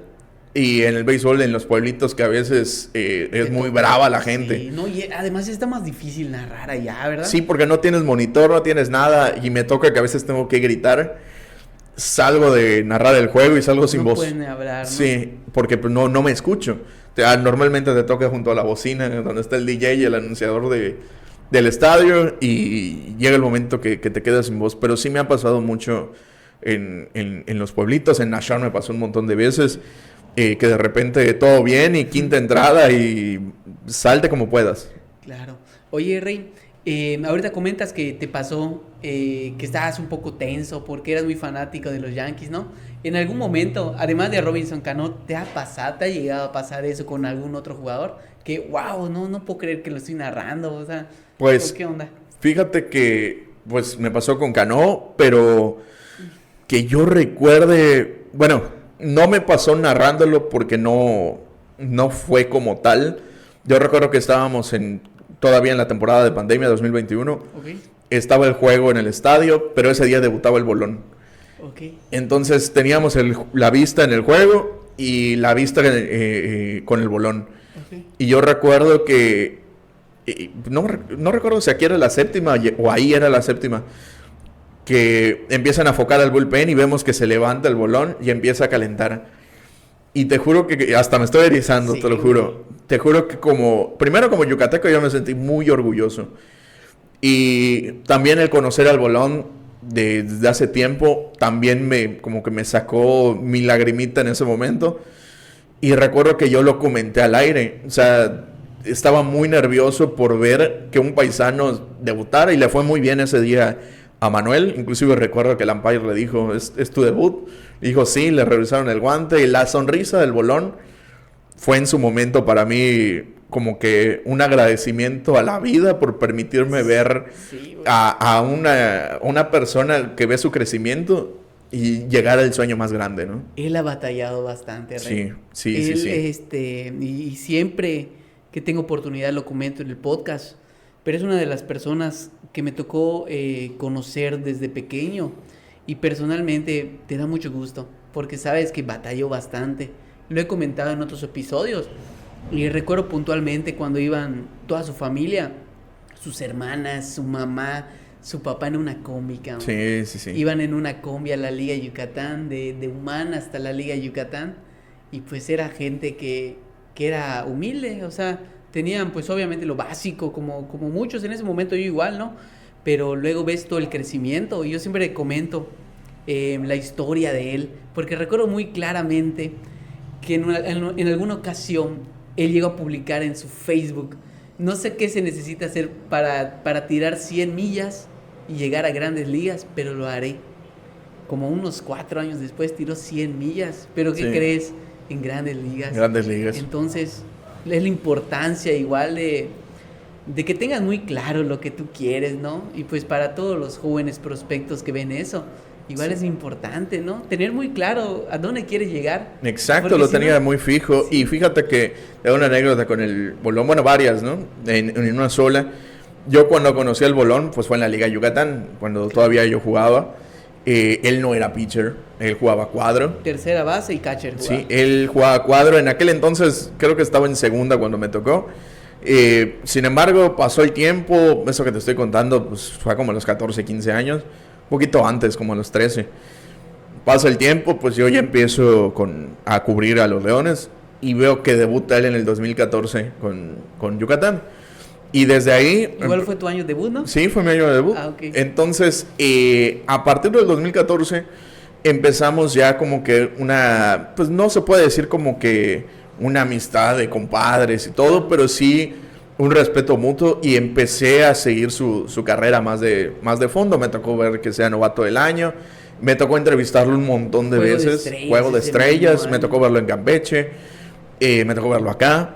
B: y en el béisbol en los pueblitos que a veces es muy brava la gente.
A: Sí, no, y además está más difícil narrar allá, ¿verdad?
B: Sí, porque no tienes monitor, no tienes nada y me toca que a veces tengo que gritar. Salgo de narrar el juego y salgo sin voz.
A: No pueden hablar, ¿no?
B: Sí, porque pues, no me escucho. Normalmente te toca junto a la bocina donde está el DJ y el anunciador del estadio y llega el momento que te quedas sin voz. Pero sí me ha pasado mucho en los pueblitos. En Nashville me pasó un montón de veces que de repente todo bien y quinta entrada y salte como puedas.
A: Claro. Oye, Rey, ahorita comentas que te pasó que estabas un poco tenso porque eras muy fanático de los Yankees, ¿no? En algún momento, además de Robinson Cano, ¿te ha llegado a pasar eso con algún otro jugador? Que, wow, no puedo creer que lo estoy narrando, o sea,
B: pues,
A: ¿qué onda?
B: Fíjate que, pues, me pasó con Cano, pero que yo recuerde, bueno, no me pasó narrándolo porque no fue como tal. Yo recuerdo que estábamos todavía en la temporada de pandemia 2021. Okay. Estaba el juego en el estadio, pero ese día debutaba el Bolón. Okay. Entonces teníamos la vista en el juego y la vista con el Bolón. Okay. Y yo recuerdo que no recuerdo si aquí era la séptima o ahí era la séptima, que empiezan a focar al bullpen y vemos que se levanta el Bolón y empieza a calentar. Y te juro que hasta me estoy erizando, sí, te lo juro. Te juro que primero como yucateco yo me sentí muy orgulloso. Y también el conocer al Bolón desde hace tiempo, también como que me sacó mi lagrimita en ese momento. Y recuerdo que yo lo comenté al aire. O sea, estaba muy nervioso por ver que un paisano debutara y le fue muy bien ese día a Manuel. Inclusive recuerdo que el umpire le dijo, ¿es tu debut? Dijo, sí, le revisaron el guante. Y la sonrisa del bolón fue en su momento para mí como que un agradecimiento a la vida por permitirme ver a una persona que ve su crecimiento y llegar al sueño más grande, ¿no?
A: Él ha batallado bastante, Rey.
B: Sí.
A: Y siempre que tengo oportunidad lo comento en el podcast, pero es una de las personas que me tocó conocer desde pequeño y personalmente te da mucho gusto porque sabes que batalló bastante. Lo he comentado en otros episodios y recuerdo puntualmente cuando iban toda su familia, sus hermanas, su mamá, su papá en una combi, cabrón.
B: Sí.
A: Iban en una combi a la Liga Yucatán, de Humán hasta la Liga Yucatán, y pues era gente que era humilde, o sea, tenían pues obviamente lo básico, como muchos en ese momento, yo igual, ¿no? Pero luego ves todo el crecimiento, y yo siempre comento la historia de él, porque recuerdo muy claramente que en alguna ocasión él llegó a publicar en su Facebook, no sé qué se necesita hacer para tirar 100 millas y llegar a grandes ligas, pero lo haré. Como unos 4 años después tiró 100 millas, pero ¿qué crees? En grandes ligas.
B: Grandes ligas.
A: Entonces, es la importancia igual de que tengas muy claro lo que tú quieres, ¿no? Y pues para todos los jóvenes prospectos que ven eso, igual es importante, ¿no? Tener muy claro a dónde quieres llegar.
B: Exacto,
A: porque
B: lo tenía muy fijo. Sí. Y fíjate que tengo una anécdota con el bolón, bueno, varias, ¿no? En una sola. Yo cuando conocí al bolón, pues fue en la Liga Yucatán, cuando todavía yo jugaba. Él no era pitcher, él jugaba cuadro.
A: Tercera base y catcher jugaba.
B: Sí, él jugaba cuadro. En aquel entonces creo que estaba en segunda cuando me tocó. Sin embargo, pasó el tiempo, eso que te estoy contando, pues fue como a los 14, 15 años. Un poquito antes, como a los 13. Pasa el tiempo, pues yo ya empiezo a cubrir a los Leones y veo que debuta él en el 2014 con Yucatán. Y desde ahí...
A: Igual fue tu año de debut, ¿no?
B: Sí, fue mi año de debut.
A: Ah, okay.
B: Entonces, a partir del 2014 empezamos ya como que pues no se puede decir como que una amistad de compadres y todo, pero sí un respeto mutuo, y empecé a seguir su carrera más de fondo. Me tocó ver que sea novato del año, me tocó entrevistarlo un montón de veces, Juego de Estrellas, me tocó verlo en Campeche, me tocó verlo acá,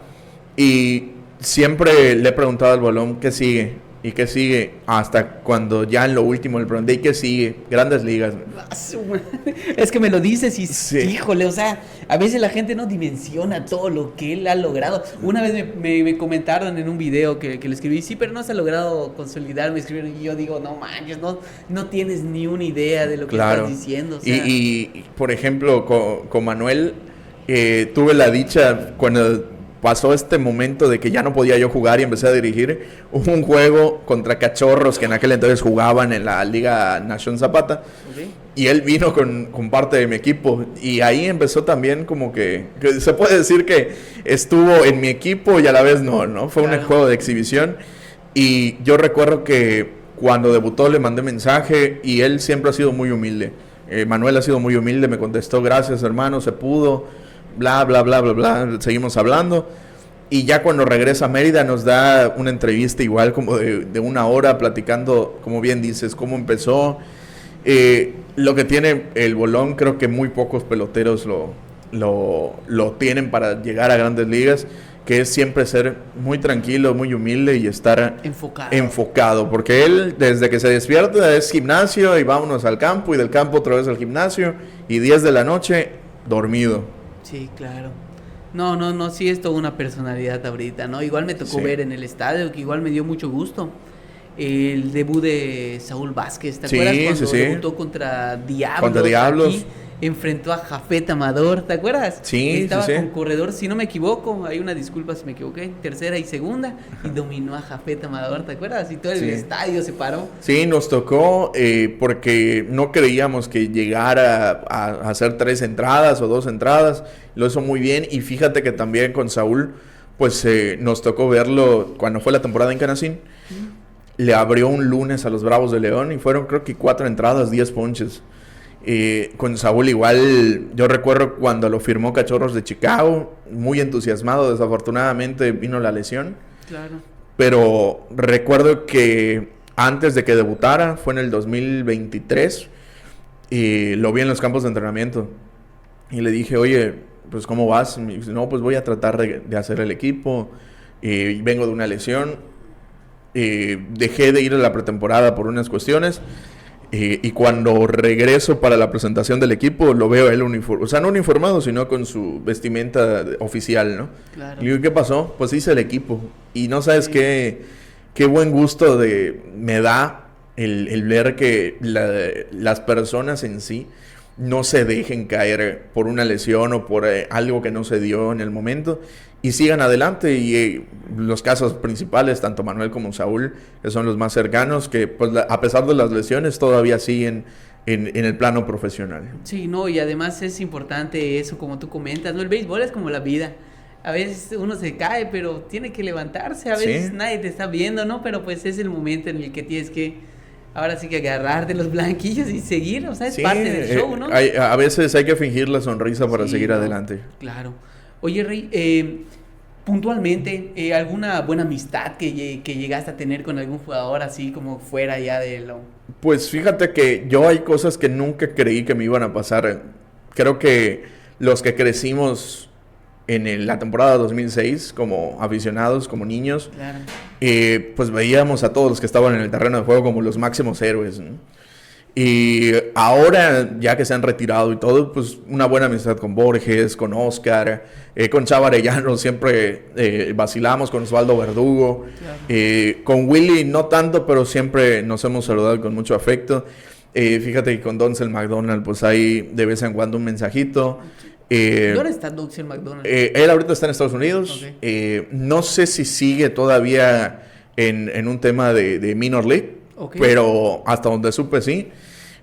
B: y siempre le he preguntado al bolón qué sigue, y qué sigue, hasta cuando ya en lo último le pregunté, ¿y qué sigue? Grandes ligas.
A: Es que me lo dices y
B: sí.
A: Híjole, o sea, a veces la gente no dimensiona todo lo que él ha logrado. Una vez me comentaron en un video que le escribí, sí, pero no se ha logrado consolidar, me escribieron, y yo digo, no manches, no tienes ni una idea de lo que estás diciendo. O sea.
B: Y por ejemplo, con Manuel, tuve la dicha cuando pasó este momento de que ya no podía yo jugar y empecé a dirigir. Hubo un juego contra Cachorros que en aquel entonces jugaban en la Liga Nación Zapata. Okay. Y él vino con parte de mi equipo. Y ahí empezó también como que se puede decir que estuvo en mi equipo y a la vez no. Fue un juego de exhibición. Y yo recuerdo que cuando debutó le mandé mensaje y él siempre ha sido muy humilde. Manuel ha sido muy humilde, me contestó, gracias hermano, se pudo. Bla, bla, bla, bla, bla, seguimos hablando. Y ya cuando regresa a Mérida nos da una entrevista igual como de 1 hora platicando, como bien dices, cómo empezó. Lo que tiene el bolón, creo que muy pocos peloteros lo tienen para llegar a grandes ligas, que es siempre ser muy tranquilo, muy humilde y estar enfocado. Porque él, desde que se despierta, es gimnasio y vámonos al campo, y del campo otra vez al gimnasio, y 10 de la noche, dormido.
A: Sí, claro. No, sí es toda una personalidad ahorita, ¿no? Igual me tocó ver en el estadio, que igual me dio mucho gusto, el debut de Saúl Vázquez. ¿Te acuerdas cuando debutó contra Diablos? Contra Diablos. Aquí, enfrentó a Jafet Amador, ¿te acuerdas?
B: Sí,
A: estaba con corredor, si no me equivoco, hay una disculpa si me equivoqué, tercera y segunda, y dominó a Jafet Amador, ¿te acuerdas? Y todo el estadio se paró.
B: Sí, nos tocó porque no creíamos que llegara a hacer 3 entradas o 2 entradas, lo hizo muy bien. Y fíjate que también con Saúl, pues nos tocó verlo cuando fue la temporada en Canacín. Le abrió un lunes a los Bravos de León y fueron creo que 4 entradas, 10 ponches. Con Saúl igual, yo recuerdo cuando lo firmó Cachorros de Chicago, muy entusiasmado. Desafortunadamente vino la lesión.
A: Claro.
B: Pero recuerdo que antes de que debutara, fue en el 2023, y lo vi en los campos de entrenamiento. Y le dije, oye, pues ¿cómo vas? Y me dice, no, pues voy a tratar de hacer el equipo. Vengo de una lesión. Dejé de ir a la pretemporada por unas cuestiones. Y cuando regreso para la presentación del equipo, lo veo él uniformado. O sea, no uniformado, sino con su vestimenta oficial, ¿no?
A: Claro.
B: Y digo, ¿qué pasó? Pues hice el equipo. Y no sabes qué buen gusto me da el ver que las personas en sí no se dejen caer por una lesión o por algo que no se dio en el momento y sigan adelante. Y los casos principales, tanto Manuel como Saúl, que son los más cercanos, que pues a pesar de las lesiones todavía siguen en el plano profesional.
A: Sí, no, y además es importante eso, como tú comentas, ¿no? El béisbol es como la vida. A veces uno se cae, pero tiene que levantarse. A veces nadie te está viendo, ¿no? Pero pues es el momento en el que tienes que, ahora sí que agarrarte los blanquillos y seguir. O sea, es parte del show, ¿no?
B: A veces hay que fingir la sonrisa para seguir adelante.
A: Claro. Oye, Rey, puntualmente, ¿alguna buena amistad que llegaste a tener con algún jugador así como fuera ya de lo...?
B: Pues fíjate que yo hay cosas que nunca creí que me iban a pasar. Creo que los que crecimos en la temporada 2006 como aficionados, como niños,
A: claro,
B: pues veíamos a todos los que estaban en el terreno de juego como los máximos héroes, ¿no? Y ahora, ya que se han retirado y todo, pues una buena amistad con Borges, con Oscar, con Chava Arellano, siempre vacilamos, con Osvaldo Verdugo, claro. Con Willy no tanto, pero siempre nos hemos saludado con mucho afecto. Fíjate que con Donzel McDonald, pues hay de vez en cuando un mensajito.
A: ¿Dónde está Donzel McDonald?
B: Él ahorita está en Estados Unidos.
A: Okay.
B: No sé si sigue todavía en un tema de Minor League. Okay. Pero hasta donde supe sí.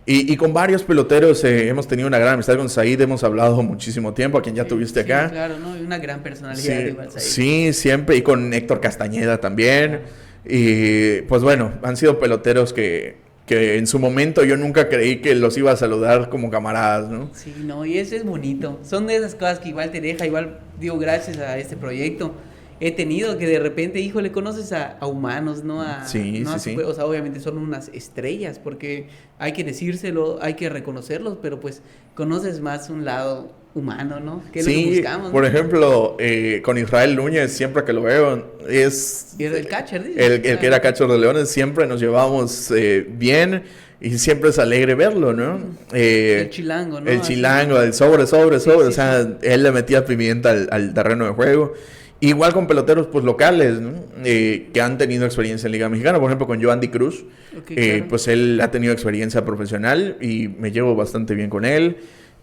B: Y con varios peloteros hemos tenido una gran amistad. Con Said hemos hablado muchísimo tiempo, a quien ya tuviste acá.
A: Claro, ¿no? Una gran personalidad.
B: Sí,
A: igual, Said.
B: Sí, siempre. Y con Héctor Castañeda también. Y pues bueno, han sido peloteros que en su momento yo nunca creí que los iba a saludar como camaradas, ¿no?
A: Sí, no, y eso es bonito. Son de esas cosas que igual te deja, igual digo, gracias a este proyecto he tenido que de repente, híjole, conoces a humanos, ¿no?
B: Sí.
A: O sea, obviamente son unas estrellas, porque hay que decírselo, hay que reconocerlos, pero pues conoces más un lado humano, ¿no? Que es lo que buscamos.
B: Por ejemplo, con Israel Núñez, siempre que lo veo, es...
A: Y el catcher, ¿sí?
B: El que era catcher de Leones, siempre nos llevamos bien y siempre es alegre verlo, ¿no?
A: El chilango, ¿no?
B: El chilango, el sobre, o sea, él le metía pimienta al terreno de juego. Igual con peloteros pues locales, ¿no? Que han tenido experiencia en Liga Mexicana, por ejemplo con Yoandy Cruz, claro. Pues él ha tenido experiencia profesional y me llevo bastante bien con él,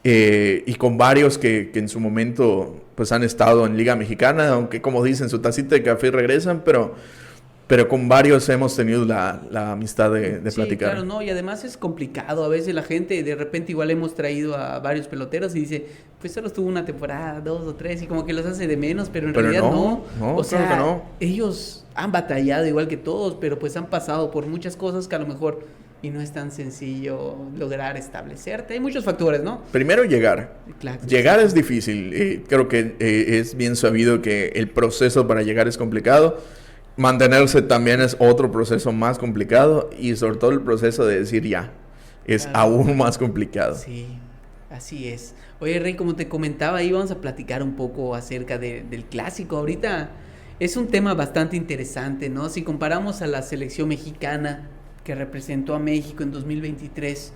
B: y con varios que en su momento pues han estado en Liga Mexicana, aunque como dicen su tacita de café regresan, pero con varios hemos tenido la amistad de platicar.
A: Claro, no, y además es complicado. A veces la gente, de repente igual hemos traído a varios peloteros y dice, pues solo estuvo una temporada, 2 o 3, y como que los hace de menos, pero en realidad no. O sea,
B: que no.
A: Ellos han batallado igual que todos, pero pues han pasado por muchas cosas que a lo mejor y no es tan sencillo lograr establecerte. Hay muchos factores, ¿no?
B: Primero llegar.
A: Claro,
B: llegar es difícil. Creo que es bien sabido que el proceso para llegar es complicado. Mantenerse también es otro proceso más complicado, y sobre todo el proceso de decir ya es aún más complicado.
A: Sí, así es. Oye, Rey, como te comentaba, ahí vamos a platicar un poco acerca del clásico. Ahorita es un tema bastante interesante, ¿no? Si comparamos a la selección mexicana que representó a México en 2023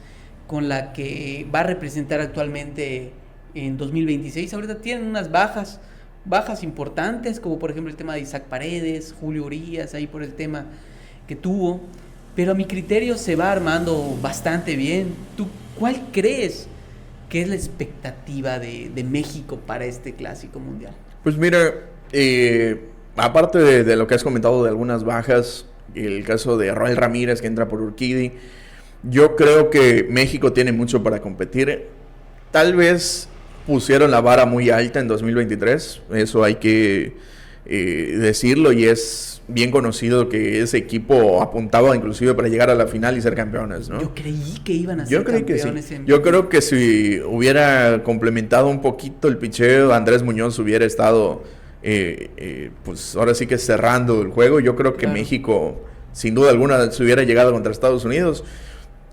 A: con la que va a representar actualmente en 2026, ahorita tienen unas bajas importantes, como por ejemplo el tema de Isaac Paredes, Julio Urias, ahí por el tema que tuvo, pero a mi criterio se va armando bastante bien. ¿Tú cuál crees que es la expectativa de México para este clásico mundial?
B: Pues mira, aparte de lo que has comentado de algunas bajas, el caso de Roel Ramírez que entra por Urquidy, yo creo que México tiene mucho para competir. Tal vez pusieron la vara muy alta en 2023, eso hay que decirlo, y es bien conocido que ese equipo apuntaba inclusive para llegar a la final y ser campeones, ¿no?
A: Yo creí que iban a ser campeones.
B: Que sí. Yo creo que si hubiera complementado un poquito el picheo, Andrés Muñoz hubiera estado pues ahora sí que cerrando el juego. Yo creo que México sin duda alguna se hubiera llegado contra Estados Unidos.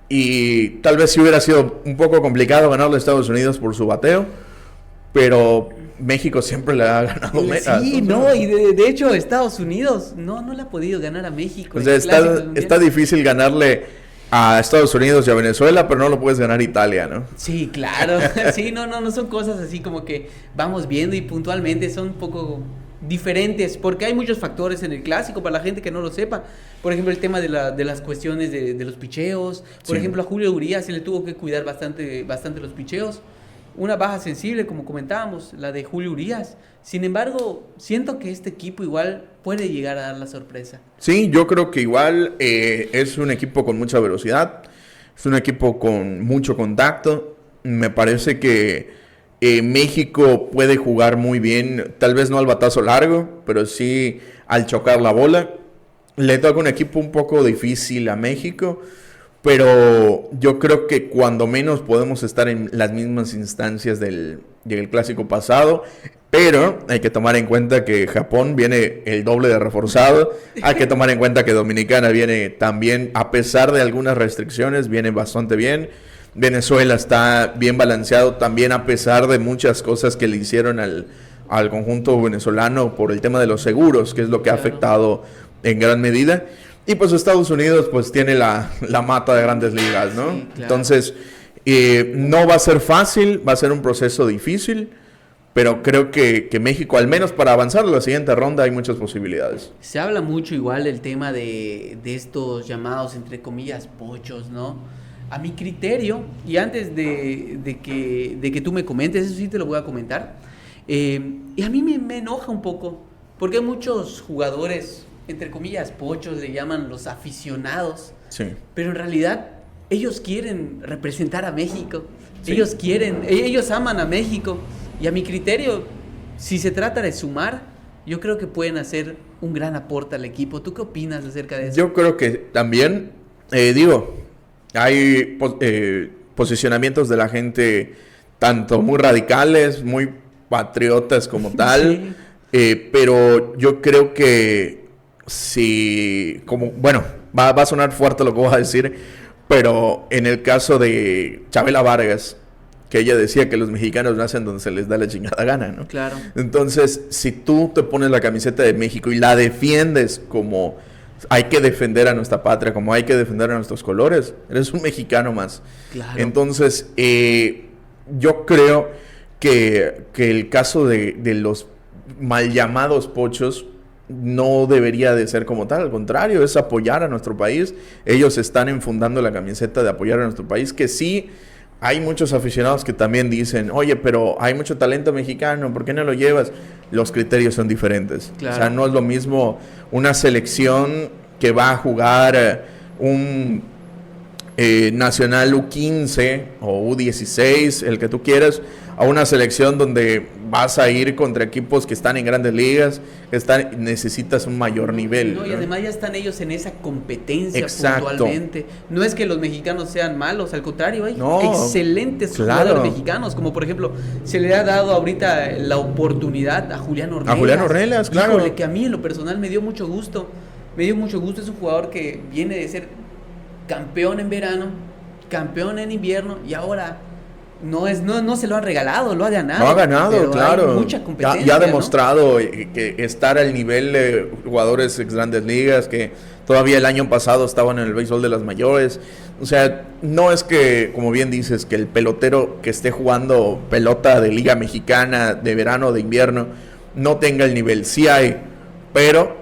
B: Y tal vez sí hubiera sido un poco complicado ganarle a Estados Unidos por su bateo, pero México siempre le ha ganado.
A: Sí, no, y de hecho Estados Unidos no le ha podido ganar a México.
B: O sea, está difícil ganarle a Estados Unidos y a Venezuela, pero no lo puedes ganar a Italia, ¿no?
A: Sí, claro. Sí, no son cosas así como que vamos viendo y puntualmente son un poco diferentes, porque hay muchos factores en el clásico para la gente que no lo sepa. Por ejemplo, el tema de las cuestiones de los picheos. Por ejemplo, a Julio Urias se le tuvo que cuidar bastante los picheos. Una baja sensible, como comentábamos, la de Julio Urias. Sin embargo, siento que este equipo igual puede llegar a dar la sorpresa.
B: Sí, yo creo que igual es un equipo con mucha velocidad, es un equipo con mucho contacto. Me parece que México puede jugar muy bien, tal vez no al batazo largo, pero sí al chocar la bola. Le toca un equipo un poco difícil a México, pero yo creo que cuando menos podemos estar en las mismas instancias del clásico pasado. Pero hay que tomar en cuenta que Japón viene el doble de reforzado. Hay que tomar en cuenta que Dominicana viene también, a pesar de algunas restricciones, viene bastante bien. Venezuela está bien balanceado también, a pesar de muchas cosas que le hicieron al conjunto venezolano por el tema de los seguros, que es lo que ha afectado en gran medida. Y pues Estados Unidos pues tiene la mata de Grandes Ligas, ¿no? Sí, claro. Entonces, no va a ser fácil, va a ser un proceso difícil, pero creo que México, al menos para avanzar a la siguiente ronda, hay muchas posibilidades.
A: Se habla mucho igual del tema de estos llamados, entre comillas, pochos, ¿no? A mi criterio, y antes de que tú me comentes, eso sí te lo voy a comentar, y a mí me enoja un poco, porque hay muchos jugadores, entre comillas, pochos, le llaman los aficionados, sí, pero en realidad ellos quieren representar a México, sí, ellos aman a México, y a mi criterio, si se trata de sumar, yo creo que pueden hacer un gran aporte al equipo. ¿Tú qué opinas acerca de eso?
B: Yo creo que también, hay posicionamientos de la gente tanto muy radicales, muy patriotas como tal, sí, pero yo creo que va a sonar fuerte lo que voy a decir, pero en el caso de Chabela Vargas, que ella decía que los mexicanos nacen donde se les da la chingada gana, ¿no?
A: Claro.
B: Entonces, si tú te pones la camiseta de México y la defiendes como hay que defender a nuestra patria, como hay que defender a nuestros colores, eres un mexicano más. Claro. Entonces, yo creo que el caso de los mal llamados pochos no debería de ser como tal, al contrario, es apoyar a nuestro país. Ellos están enfundando la camiseta de apoyar a nuestro país, que sí. Hay muchos aficionados que también dicen, oye, pero hay mucho talento mexicano, ¿por qué no lo llevas? Los criterios son diferentes. Claro. O sea, no es lo mismo una selección que va a jugar un Nacional U15 o U16, el que tú quieras, a una selección donde vas a ir contra equipos que están en grandes ligas, necesitas un mayor nivel.
A: No, y además ya están ellos en esa competencia. Exacto. Puntualmente. No es que los mexicanos sean malos, al contrario, hay excelentes jugadores mexicanos, como por ejemplo, se le ha dado ahorita la oportunidad a Julián Ornelas.
B: A Julián Ornelas, claro.
A: Híjole, que a mí en lo personal me dio mucho gusto. Es un jugador que viene de ser campeón en verano, campeón en invierno, y ahora no se lo han regalado, lo ha ganado.
B: Lo ha ganado, claro.
A: Hay mucha competencia,
B: ya ha demostrado, ¿no?, que estar al nivel de jugadores ex grandes ligas, que todavía el año pasado estaban en el béisbol de las mayores. O sea, no es que, como bien dices, que el pelotero que esté jugando pelota de liga mexicana, de verano, de invierno, no tenga el nivel. Sí hay, pero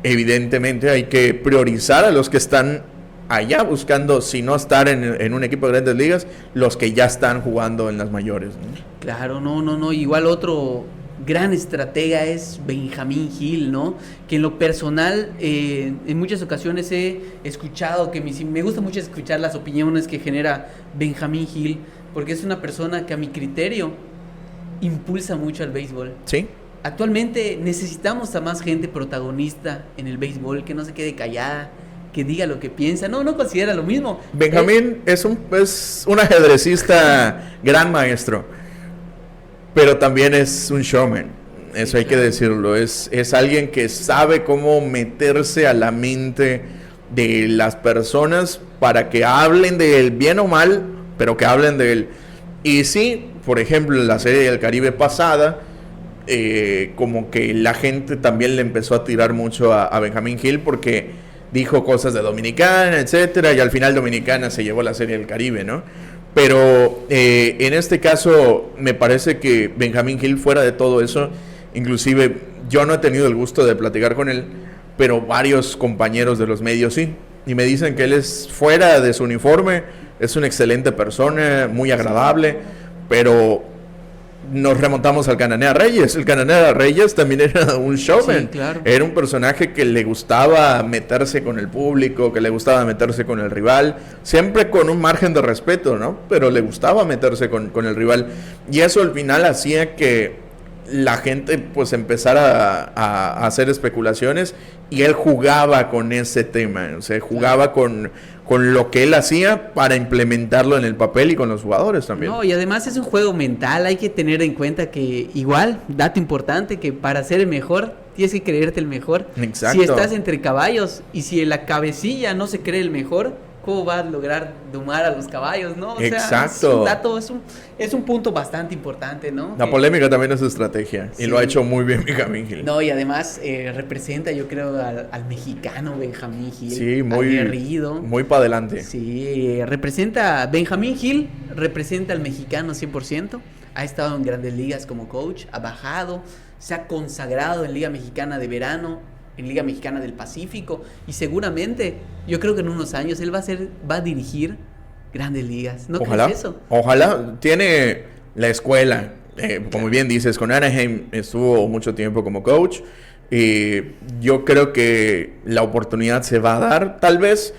B: evidentemente hay que priorizar a los que están allá buscando, si no estar en un equipo de grandes ligas, los que ya están jugando en las mayores, ¿no?
A: Claro, no, igual otro gran estratega es Benjamín Gil, ¿no? Que en lo personal, en muchas ocasiones he escuchado, que me gusta mucho escuchar las opiniones que genera Benjamín Gil, porque es una persona que a mi criterio impulsa mucho al béisbol.
B: Sí.
A: Actualmente necesitamos a más gente protagonista en el béisbol, que no se quede callada, que diga lo que piensa. No considera lo mismo.
B: Benjamín es un ajedrecista gran maestro, pero también es un showman. Eso sí, hay que decirlo. Es alguien que sabe cómo meterse a la mente de las personas para que hablen de él, bien o mal, pero que hablen de él. Y sí, por ejemplo, en la Serie del Caribe pasada, como que la gente también le empezó a tirar mucho a Benjamín Gil porque dijo cosas de Dominicana, etcétera, y al final Dominicana se llevó la Serie del Caribe, ¿no? Pero en este caso me parece que Benjamín Gil, fuera de todo eso, inclusive yo no he tenido el gusto de platicar con él, pero varios compañeros de los medios sí, y me dicen que él es, fuera de su uniforme, es una excelente persona, muy agradable, pero nos remontamos al Cananea Reyes. El Cananea Reyes también era un showman.
A: Sí, claro.
B: Era un personaje que le gustaba meterse con el público, que le gustaba meterse con el rival, siempre con un margen de respeto, ¿no? Pero le gustaba meterse con el rival. Y eso al final hacía que la gente pues empezara a hacer especulaciones, y él jugaba con ese tema, o sea, jugaba con lo que él hacía para implementarlo en el papel y con los jugadores también.
A: No, y además es un juego mental, hay que tener en cuenta que igual, dato importante, que para ser el mejor tienes que creerte el mejor.
B: Exacto.
A: Si estás entre caballos y si en la cabecilla no se cree el mejor, ¿cómo vas a lograr domar a los caballos, no? O
B: Exacto.
A: sea, es un dato, es un punto bastante importante, ¿no?
B: La polémica también es estrategia,
A: Sí.
B: y lo ha hecho muy bien Benjamín Gil.
A: No, y además representa, yo creo, al mexicano Benjamín Gil.
B: Sí, muy
A: aguerrido.
B: muy para adelante.
A: Sí, representa, Benjamín Gil representa al mexicano 100%. Ha estado en grandes ligas como coach, ha bajado, se ha consagrado en Liga Mexicana de Verano, en Liga Mexicana del Pacífico, y seguramente, yo creo que en unos años él va a dirigir grandes ligas. ¿No
B: Ojalá,
A: crees eso?
B: ojalá. Tiene la escuela, como bien dices, con Anaheim estuvo mucho tiempo como coach, y yo creo que la oportunidad se va a dar. Tal vez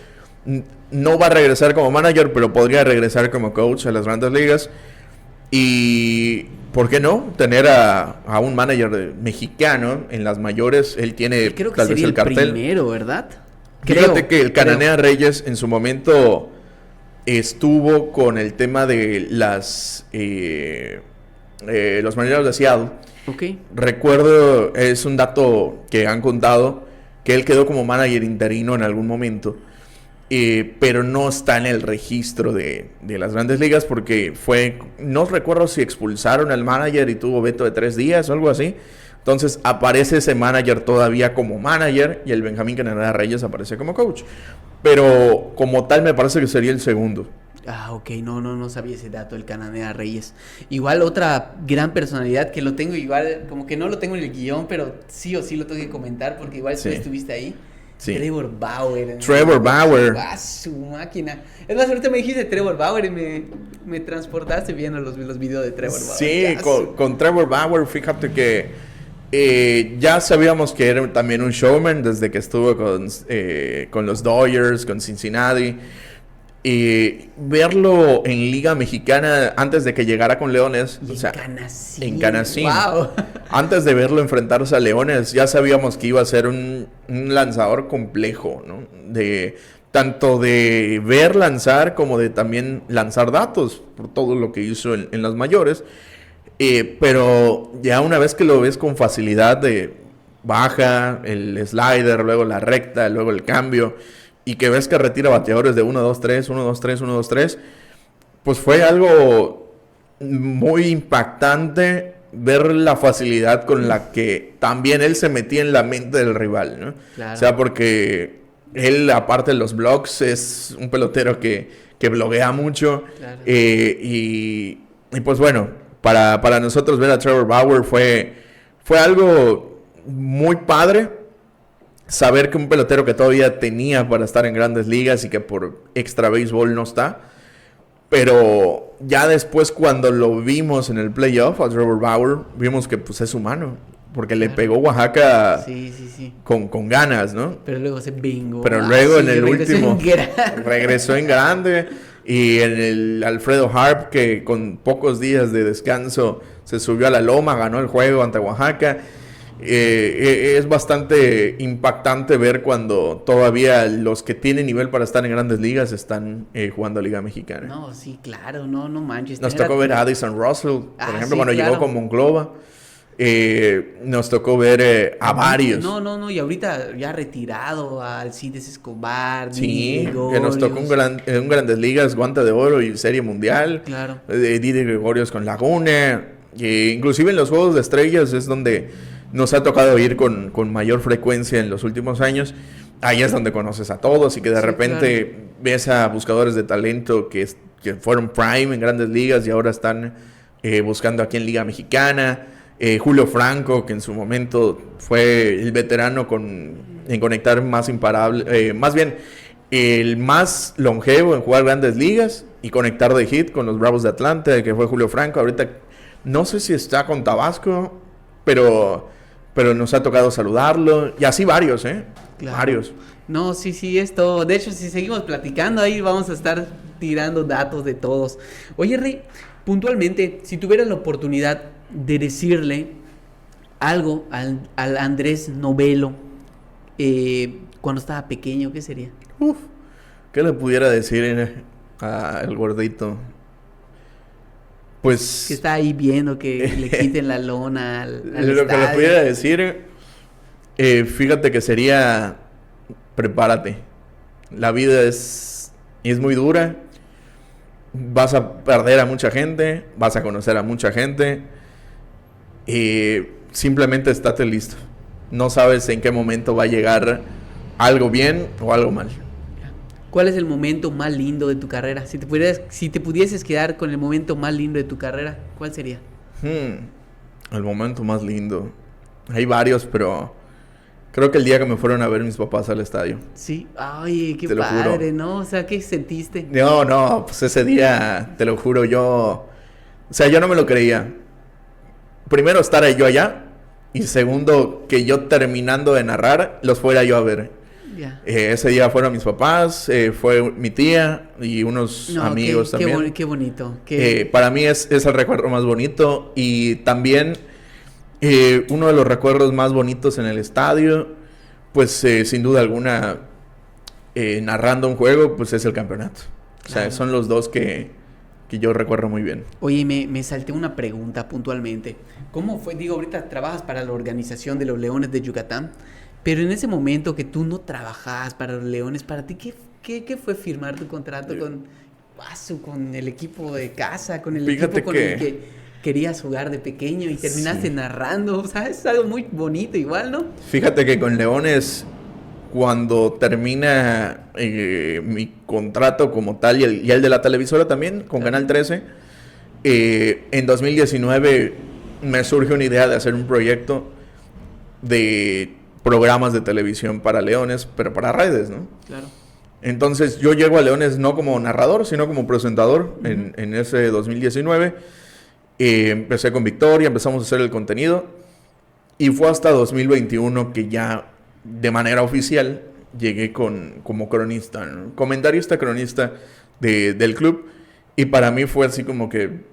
B: no va a regresar como manager, pero podría regresar como coach a las grandes ligas. Y ¿por qué no? Tener a un manager mexicano en las mayores. Él tiene
A: Creo que
B: tal vez
A: sería
B: el cartel.
A: primero, ¿verdad?
B: Fíjate que el Cananea Reyes en su momento estuvo con el tema de los marineros de Seattle.
A: Ok.
B: Recuerdo, es un dato que han contado, que él quedó como manager interino en algún momento, pero no está en el registro de las grandes ligas porque no recuerdo si expulsaron al manager y tuvo veto de 3 días o algo así. Entonces aparece ese manager todavía como manager, y el Benjamín Cananea Reyes aparece como coach. Pero como tal me parece que sería el segundo.
A: Ah, ok, no sabía ese dato, el Cananea Reyes. Igual otra gran personalidad que lo tengo igual, como que no lo tengo en el guión, pero sí o sí lo tengo que comentar porque igual tú estuviste ahí.
B: Sí.
A: Trevor Bauer.
B: Trevor Bauer.
A: Ah, su máquina. Es más, ahorita me dijiste Trevor Bauer y me transportaste viendo los videos de Trevor Bauer.
B: Sí, con Trevor Bauer, fíjate que ya sabíamos que era también un showman desde que estuvo con los Dodgers, con Cincinnati. Y verlo en Liga Mexicana antes de que llegara con Leones,
A: Y
B: o sea,
A: en
B: Canacín.
A: Wow.
B: Antes de verlo enfrentarse a Leones, ya sabíamos que iba a ser un lanzador complejo, ¿no? Tanto de ver lanzar como de también lanzar datos por todo lo que hizo en las mayores. Pero ya una vez que lo ves con facilidad de baja, el slider, luego la recta, luego el cambio, y que ves que retira bateadores de 1-2-3, 1-2-3, 1-2-3, pues fue algo muy impactante ver la facilidad con la que también él se metía en la mente del rival, ¿no?
A: Claro.
B: O sea, porque él, aparte de los blogs, es un pelotero que bloguea mucho.
A: Claro.
B: Y pues bueno, para nosotros ver a Trevor Bauer fue algo muy padre. Saber que un pelotero que todavía tenía para estar en grandes ligas y que por extra béisbol no está. Pero ya después, cuando lo vimos en el playoff a Trevor Bauer, vimos que pues es humano. Porque le pegó Oaxaca
A: Sí.
B: con ganas, ¿no?
A: Pero luego se vingó.
B: Pero luego en el
A: regresó
B: último
A: en
B: regresó en grande. Y en el Alfredo Harp, que con pocos días de descanso se subió a la loma, ganó el juego ante Oaxaca. Es bastante impactante ver cuando todavía los que tienen nivel para estar en grandes ligas están jugando Liga Mexicana.
A: No, sí, claro, no manches.
B: Nos tocó ver a Addison Russell, por ejemplo,
A: sí,
B: cuando
A: claro.
B: llegó con Monclova. Nos tocó ver a varios.
A: No, y ahorita ya retirado al Alcides Escobar.
B: Sí, que nos tocó en Grandes Ligas, Guante de Oro y Serie Mundial.
A: Claro.
B: Didi Gregorios con Laguna. Inclusive en los Juegos de Estrellas es donde nos ha tocado ir con mayor frecuencia en los últimos años. Ahí es donde conoces a todos y que de repente ves a buscadores de talento que fueron prime en Grandes Ligas y ahora están buscando aquí en Liga Mexicana. Julio Franco, que en su momento fue el veterano en conectar más imparable, más bien el más longevo en jugar Grandes Ligas y conectar de hit con los Bravos de Atlanta, que fue Julio Franco. Ahorita no sé si está con Tabasco, pero nos ha tocado saludarlo. Y así varios,
A: Claro.
B: Varios.
A: No, sí, esto. De hecho, si seguimos platicando ahí, vamos a estar tirando datos de todos. Oye, Rey, puntualmente, si tuvieras la oportunidad de decirle algo al Andrés Novelo cuando estaba pequeño, ¿qué sería?
B: ¿Qué le pudiera decir al gordito? Pues...
A: Que está ahí viendo que le quiten la lona al
B: lo que le pudiera decir, fíjate que sería... Prepárate. La vida es muy dura. Vas a perder a mucha gente. Vas a conocer a mucha gente. Simplemente estate listo. No sabes en qué momento va a llegar algo bien o algo mal.
A: ¿Cuál es el momento más lindo de tu carrera? Si te pudieses quedar con el momento más lindo de tu carrera, ¿cuál sería?
B: El momento más lindo. Hay varios, pero creo que el día que me fueron a ver mis papás al estadio.
A: Sí, ay, qué
B: te lo
A: padre,
B: juro.
A: ¿no? O sea, ¿qué sentiste?
B: No, pues ese día, te lo juro, yo no me lo creía. Primero, estar yo allá. Y segundo, que yo terminando de narrar, los fuera yo a ver.
A: Ya.
B: Ese día fueron mis papás, fue mi tía y unos amigos también.
A: Qué bonito.
B: Para mí es el recuerdo más bonito. Y también uno de los recuerdos más bonitos en el estadio, pues sin duda alguna, narrando un juego, pues es el campeonato.
A: Claro.
B: O sea, son los dos que yo recuerdo muy bien.
A: Oye, me salté una pregunta puntualmente. ¿Cómo fue? Digo, ahorita trabajas para la organización de los Leones de Yucatán, pero en ese momento que tú no trabajabas para los Leones, ¿para ti qué fue firmar tu contrato con el equipo de casa, con el equipo con el que querías jugar de pequeño y terminaste narrando? O sea, es algo muy bonito igual, ¿no?
B: Fíjate que con Leones, cuando termina mi contrato como tal y el de la televisora también, con Canal 13, en 2019 me surge una idea de hacer un proyecto de programas de televisión para Leones, pero para redes, ¿no?
A: Claro.
B: Entonces yo llego a Leones no como narrador, sino como presentador en ese 2019. Empecé con Victoria, empezamos a hacer el contenido y fue hasta 2021 que ya de manera oficial llegué como cronista, ¿no? Comentarista, cronista del club, y para mí fue así como que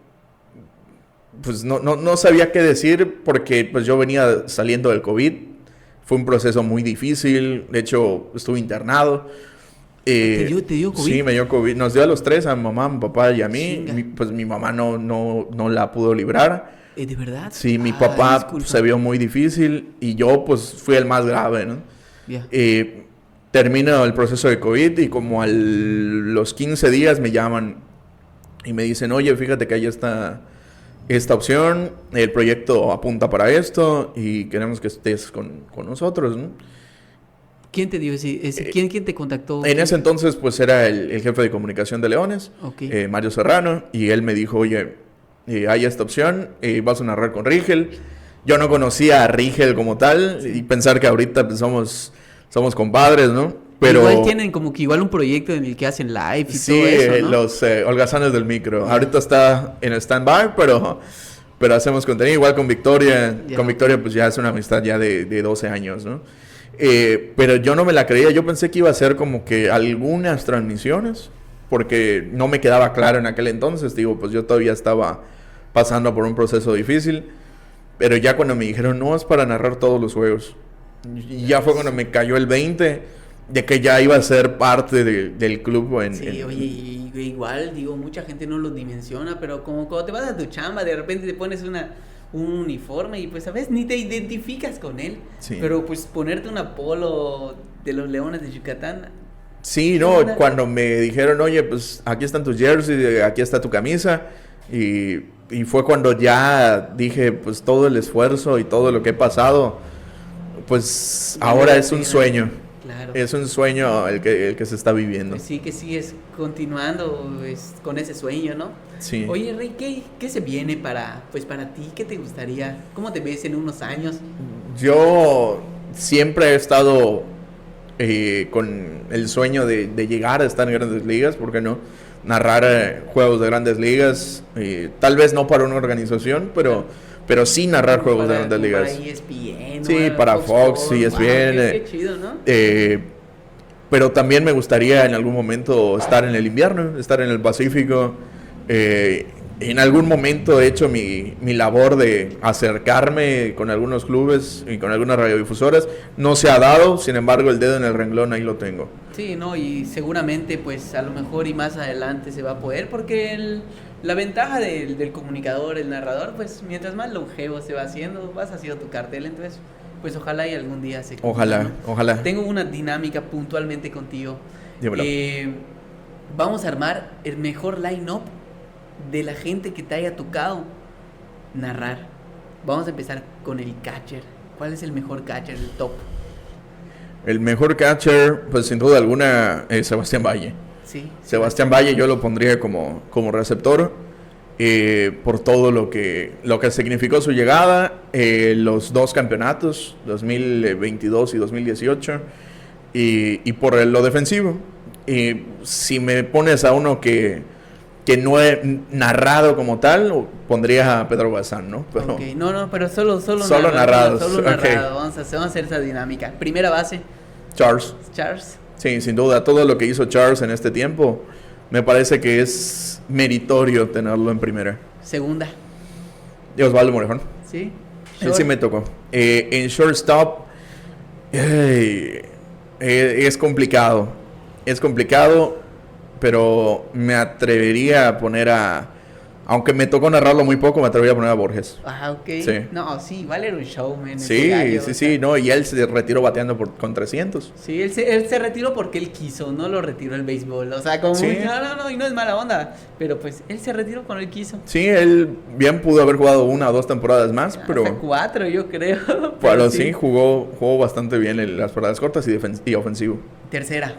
B: pues no sabía qué decir porque pues yo venía saliendo del COVID. Fue un proceso muy difícil, de hecho estuve internado.
A: ¿Te dio COVID?
B: Sí, me dio COVID. Nos dio a los tres, a mi mamá, a mi papá y a mí. Pues mi mamá no la pudo librar.
A: ¿De verdad?
B: Sí, mi papá se vio muy difícil y yo pues fui el más grave, ¿no?
A: Yeah.
B: Termino el proceso de COVID y como los 15 días me llaman y me dicen, oye, fíjate que hay esta opción, el proyecto apunta para esto y queremos que estés con nosotros, ¿no?
A: ¿Quién te dio ¿Quién te contactó?
B: En ese entonces, pues, era el jefe de comunicación de Leones,
A: Okay.
B: Mario Serrano, y él me dijo, oye, hay esta opción, vas a narrar con Rigel. Yo no conocía a Rigel como tal, y pensar que ahorita pues, somos compadres, ¿no? Pero
A: igual tienen como que igual un proyecto en el que hacen live y
B: sí,
A: todo eso, ¿no?
B: los holgazanes del micro. Ahorita está en stand-by, pero hacemos contenido igual con Victoria.
A: Yeah.
B: Con Victoria pues ya es una amistad ya de 12 años, ¿no? Pero yo no me la creía. Yo pensé que iba a ser como que algunas transmisiones, porque no me quedaba claro en aquel entonces. Digo, pues yo todavía estaba pasando por un proceso difícil. Pero ya cuando me dijeron, no, es para narrar todos los juegos. Y ya fue cuando me cayó el 20 de que ya iba a ser parte del club.
A: Oye, igual, digo, mucha gente no lo dimensiona, pero como cuando te vas a tu chamba, de repente te pones un uniforme y pues a veces ni te identificas con él.
B: Sí.
A: Pero pues ponerte un Apolo de los Leones de Yucatán.
B: Sí, no, cuando me dijeron, oye, pues aquí están tus jerseys, aquí está tu camisa, y fue cuando ya dije, pues todo el esfuerzo y todo lo que he pasado, pues ahora es un sueño.
A: Claro.
B: Es un sueño el que se está viviendo.
A: Pues sí, que sigues continuando con ese sueño, ¿no?
B: Sí.
A: Oye, Rey, ¿qué se viene para ti? ¿Qué te gustaría? ¿Cómo te ves en unos años?
B: Yo siempre he estado con el sueño de llegar a estar en grandes ligas, ¿por qué no? Narrar juegos de grandes ligas, tal vez no para una organización, pero sí narrar juegos de grandes ligas.
A: Para ESPN,
B: sí, para Fox, ESPN.
A: Qué chido, ¿no?
B: Pero también me gustaría en algún momento estar en el invierno, estar en el Pacífico. En algún momento he hecho mi labor de acercarme con algunos clubes y con algunas radiodifusoras. No se ha dado, sin embargo el dedo en el renglón ahí lo tengo.
A: Sí, no, y seguramente pues a lo mejor y más adelante se va a poder, porque la ventaja del comunicador, el narrador, pues mientras más longevo se va haciendo, vas haciendo tu cartel, entonces pues ojalá y algún día se cumpla,
B: Ojalá,
A: ¿no?
B: ojalá.
A: Tengo una dinámica puntualmente contigo.
B: Dímelo.
A: Vamos a armar el mejor line-up de la gente que te haya tocado narrar. Vamos a empezar con el catcher. ¿Cuál es el mejor catcher, el top?
B: El mejor catcher, pues sin duda alguna, Sebastián Valle.
A: Sí.
B: Sebastián Valle yo lo pondría como receptor, por todo lo que significó su llegada, los dos campeonatos, 2022 y 2018, y por lo defensivo. Y si me pones a uno que no he narrado como tal, pondría a Pedro Bazán, ¿no?
A: Pero, okay. No, pero solo
B: narrados.
A: Solo
B: okay.
A: narrado. Vamos a hacer esa dinámica. Primera base.
B: Charles. Sí, sin duda, todo lo que hizo Charles en este tiempo, me parece que es meritorio tenerlo en primera.
A: Segunda.
B: Y Osvaldo Morejón.
A: Sí.
B: Él sí me tocó. En shortstop, es complicado. Es complicado, pero me atrevería a poner aunque me tocó narrarlo muy poco, me atrevería a poner a Borges.
A: Ah, ok.
B: Sí.
A: No, sí, igual era un showman.
B: Sí, no, y él se retiró bateando con 300.
A: Sí, él se retiró porque él quiso, no lo retiró el béisbol. O sea, como
B: sí.
A: No, y no es mala onda, pero pues él se retiró cuando él quiso.
B: Sí, él bien pudo haber jugado 1 o 2 temporadas más, pero...
A: Hasta 4, yo creo.
B: Pero sí, jugó bastante bien en las paradas cortas y ofensivo.
A: Tercera.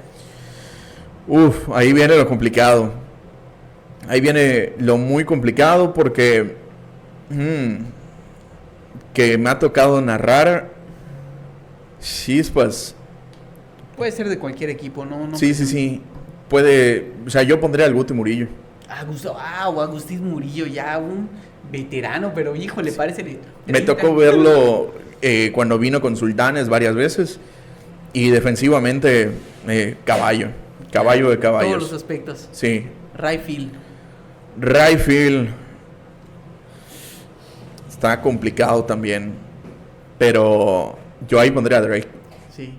B: Ahí viene lo complicado. Ahí viene lo muy complicado porque que me ha tocado narrar chispas.
A: Puede ser de cualquier equipo, ¿no?
B: Sí. Puede, o sea, yo pondría al Guti Murillo.
A: Agustín Murillo, ya un veterano, pero híjole, parece...
B: Me tocó verlo cuando vino con Sultanes varias veces. Y defensivamente, caballo de caballos.
A: Todos los aspectos.
B: Sí.
A: Right field.
B: Está complicado también. Pero yo ahí pondría a Drake.
A: Sí.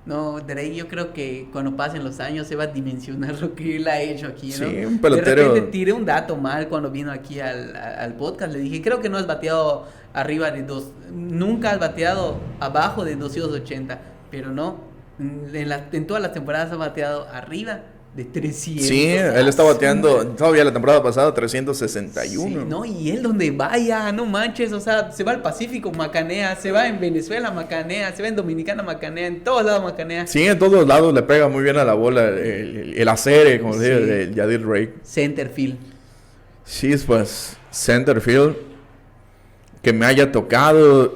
A: No, Drake, yo creo que cuando pasen los años se va a dimensionar lo que él ha hecho aquí, ¿no?
B: Sí, un pelotero.
A: De repente tiré un dato mal cuando vino aquí al podcast. Le dije, creo que no has bateado arriba de nunca has bateado abajo de 280. Pero no, en todas las temporadas ha bateado arriba de 300.
B: Sí, él está bateando todavía la temporada pasada 361.
A: Sí, no, y él donde vaya, no manches, o sea, se va al Pacífico, macanea, se va en Venezuela, macanea, se va en Dominicana, macanea, en todos lados macanea.
B: Sí, en todos lados le pega muy bien a la bola el acere, como se dice, el Yadier Drake.
A: Centerfield.
B: Sí, pues, centerfield, que me haya tocado,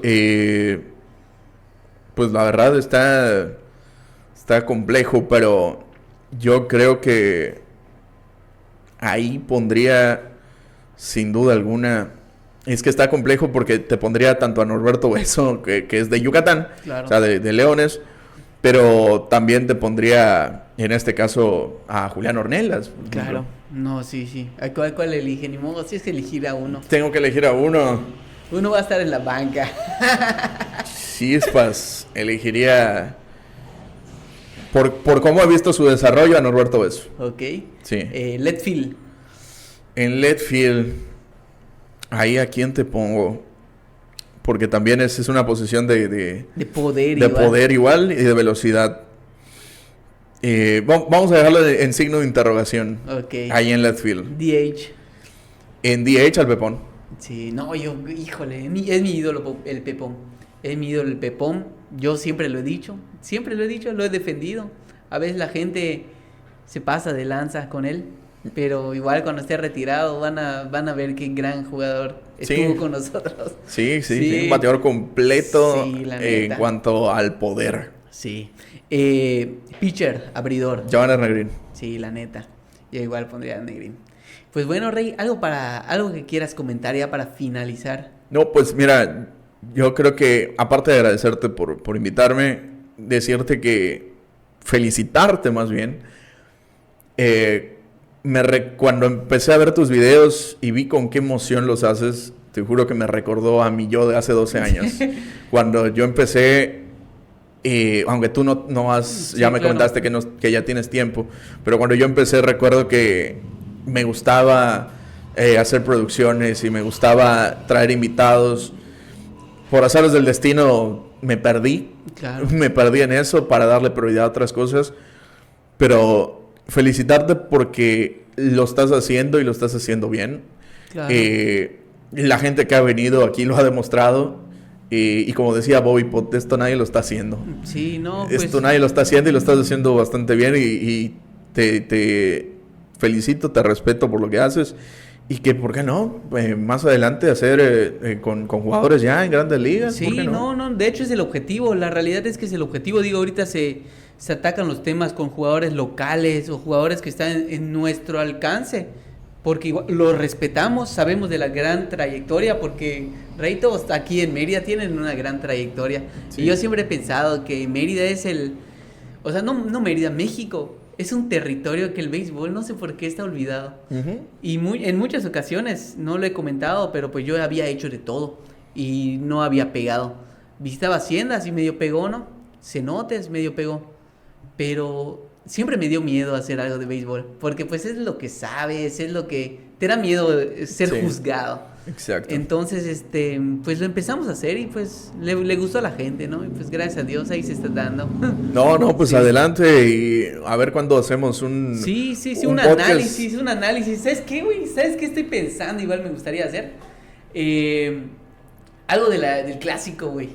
B: pues la verdad está complejo, pero yo creo que ahí pondría, sin duda alguna, es que está complejo porque te pondría tanto a Norberto Beso, que es de Yucatán,
A: claro.
B: O sea, de Leones, pero también te pondría, en este caso, a Julián Ornelas.
A: Claro, no, sí. ¿Cuál elige? Ni modo, si es que elegir a uno.
B: Tengo que elegir a uno.
A: Uno va a estar en la banca.
B: Chispas, elegiría... Por cómo he visto su desarrollo a Norberto Beso.
A: Ok.
B: Sí.
A: Left field.
B: En left field, ahí a quién te pongo. porque también es una posición
A: De poder
B: de
A: igual.
B: poder igual y de velocidad. Vamos a dejarlo en signo de interrogación.
A: Ok.
B: Ahí en left field.
A: DH.
B: En DH al Pepón.
A: Sí, no, híjole, es mi ídolo el Pepón. Es mi ídolo el Pepón. Yo siempre lo he dicho, lo he defendido. A veces la gente se pasa de lanza con él, pero igual cuando esté retirado van a ver qué gran jugador estuvo con nosotros.
B: Sí, un bateador completo
A: Sí, la
B: en
A: neta.
B: cuanto al poder.
A: Sí. Pitcher, abridor.
B: Johannes Negrín.
A: Sí, la neta. Yo igual pondría a Negrín. Pues bueno, Rey, algo que quieras comentar ya para finalizar.
B: No, pues mira, yo creo que aparte de agradecerte por invitarme, decirte que felicitarte más bien. Cuando empecé a ver tus videos y vi con qué emoción los haces, te juro que me recordó a mi yo de hace 12 años. Cuando yo empecé, aunque tú no has,
A: Sí,
B: ya me
A: claro.
B: comentaste que ya tienes tiempo, pero cuando yo empecé recuerdo que me gustaba hacer producciones y me gustaba traer invitados. Por azares del destino me perdí.
A: Claro.
B: Me perdí en eso para darle prioridad a otras cosas. Pero felicitarte porque lo estás haciendo y lo estás haciendo bien.
A: Claro.
B: La gente que ha venido aquí lo ha demostrado. Y como decía Bobby Pot, esto nadie lo está haciendo.
A: Sí, no, pues...
B: Esto nadie lo está haciendo y lo estás haciendo bastante bien. Y te felicito, te respeto por lo que haces. Y que, ¿por qué no? Más adelante hacer con jugadores ya en grandes ligas. ¿Por
A: Sí,
B: qué no?
A: no, de hecho es el objetivo. La realidad es que es el objetivo. Digo, ahorita se atacan los temas con jugadores locales o jugadores que están en nuestro alcance. Porque igual, los respetamos, sabemos de la gran trayectoria, porque Rey, todos aquí en Mérida tienen una gran trayectoria.
B: Sí.
A: Y yo siempre he pensado que Mérida es o sea, no Mérida, México es un territorio que el béisbol no sé por qué está olvidado.
B: Uh-huh.
A: Y en muchas ocasiones, no lo he comentado, pero pues yo había hecho de todo y no había pegado. Visitaba haciendas y medio pegó, ¿no? Cenotes medio pegó. Pero siempre me dio miedo hacer algo de béisbol, porque pues es lo que sabes, es lo que te da miedo ser
B: Sí.
A: juzgado.
B: Exacto.
A: Entonces, pues lo empezamos a hacer y pues le gustó a la gente, ¿no? Y pues gracias a Dios ahí se está dando.
B: No, pues
A: Sí.
B: adelante y a ver cuándo hacemos un...
A: Sí,
B: un
A: un
B: podcast.
A: análisis. ¿Sabes qué, güey? ¿Sabes qué estoy pensando? Igual me gustaría hacer. Algo del clásico, güey.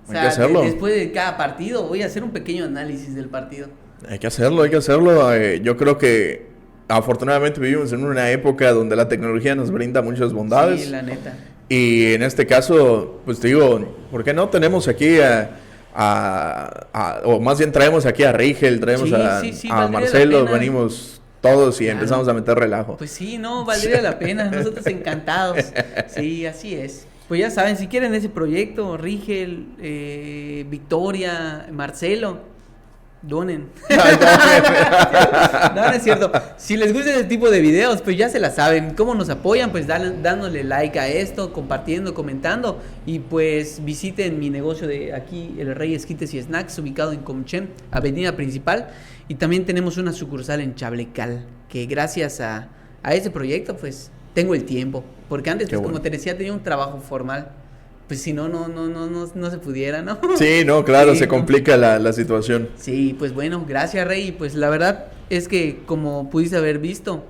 A: O
B: Hay que hacerlo.
A: Después de cada partido voy a hacer un pequeño análisis del partido.
B: Hay que hacerlo. Yo creo que afortunadamente vivimos en una época donde la tecnología nos brinda muchas bondades.
A: Sí, la neta.
B: Y en este caso, pues te digo, ¿por qué no tenemos aquí o más bien traemos aquí a Rigel, traemos
A: Sí,
B: a
A: valdría la
B: Marcelo,
A: pena.
B: venimos todos y
A: Claro.
B: empezamos a meter relajo.
A: Pues sí, no, valdría la pena. Nosotros encantados. Sí, así es. Pues ya saben, si quieren ese proyecto, Rigel, Victoria, Marcelo, donen. No es cierto. Si les gusta ese tipo de videos, pues ya se la saben. ¿Cómo nos apoyan? Pues dándole like a esto, compartiendo, comentando. Y pues visiten mi negocio de aquí, El Rey Esquites y Snacks, ubicado en Comchen, avenida principal. Y también tenemos una sucursal en Chablecal, que gracias a ese proyecto, pues tengo el tiempo. Porque antes,
B: Qué
A: pues,
B: bueno.
A: como te decía, tenía un trabajo formal. Pues si no se pudiera, ¿no?
B: Sí, no, claro,
A: Sí,
B: se
A: no.
B: complica la situación.
A: Sí, pues bueno, gracias, Rey. Y pues la verdad es que como pudiste haber visto,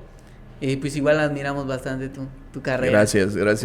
A: pues igual admiramos bastante tu carrera.
B: Gracias.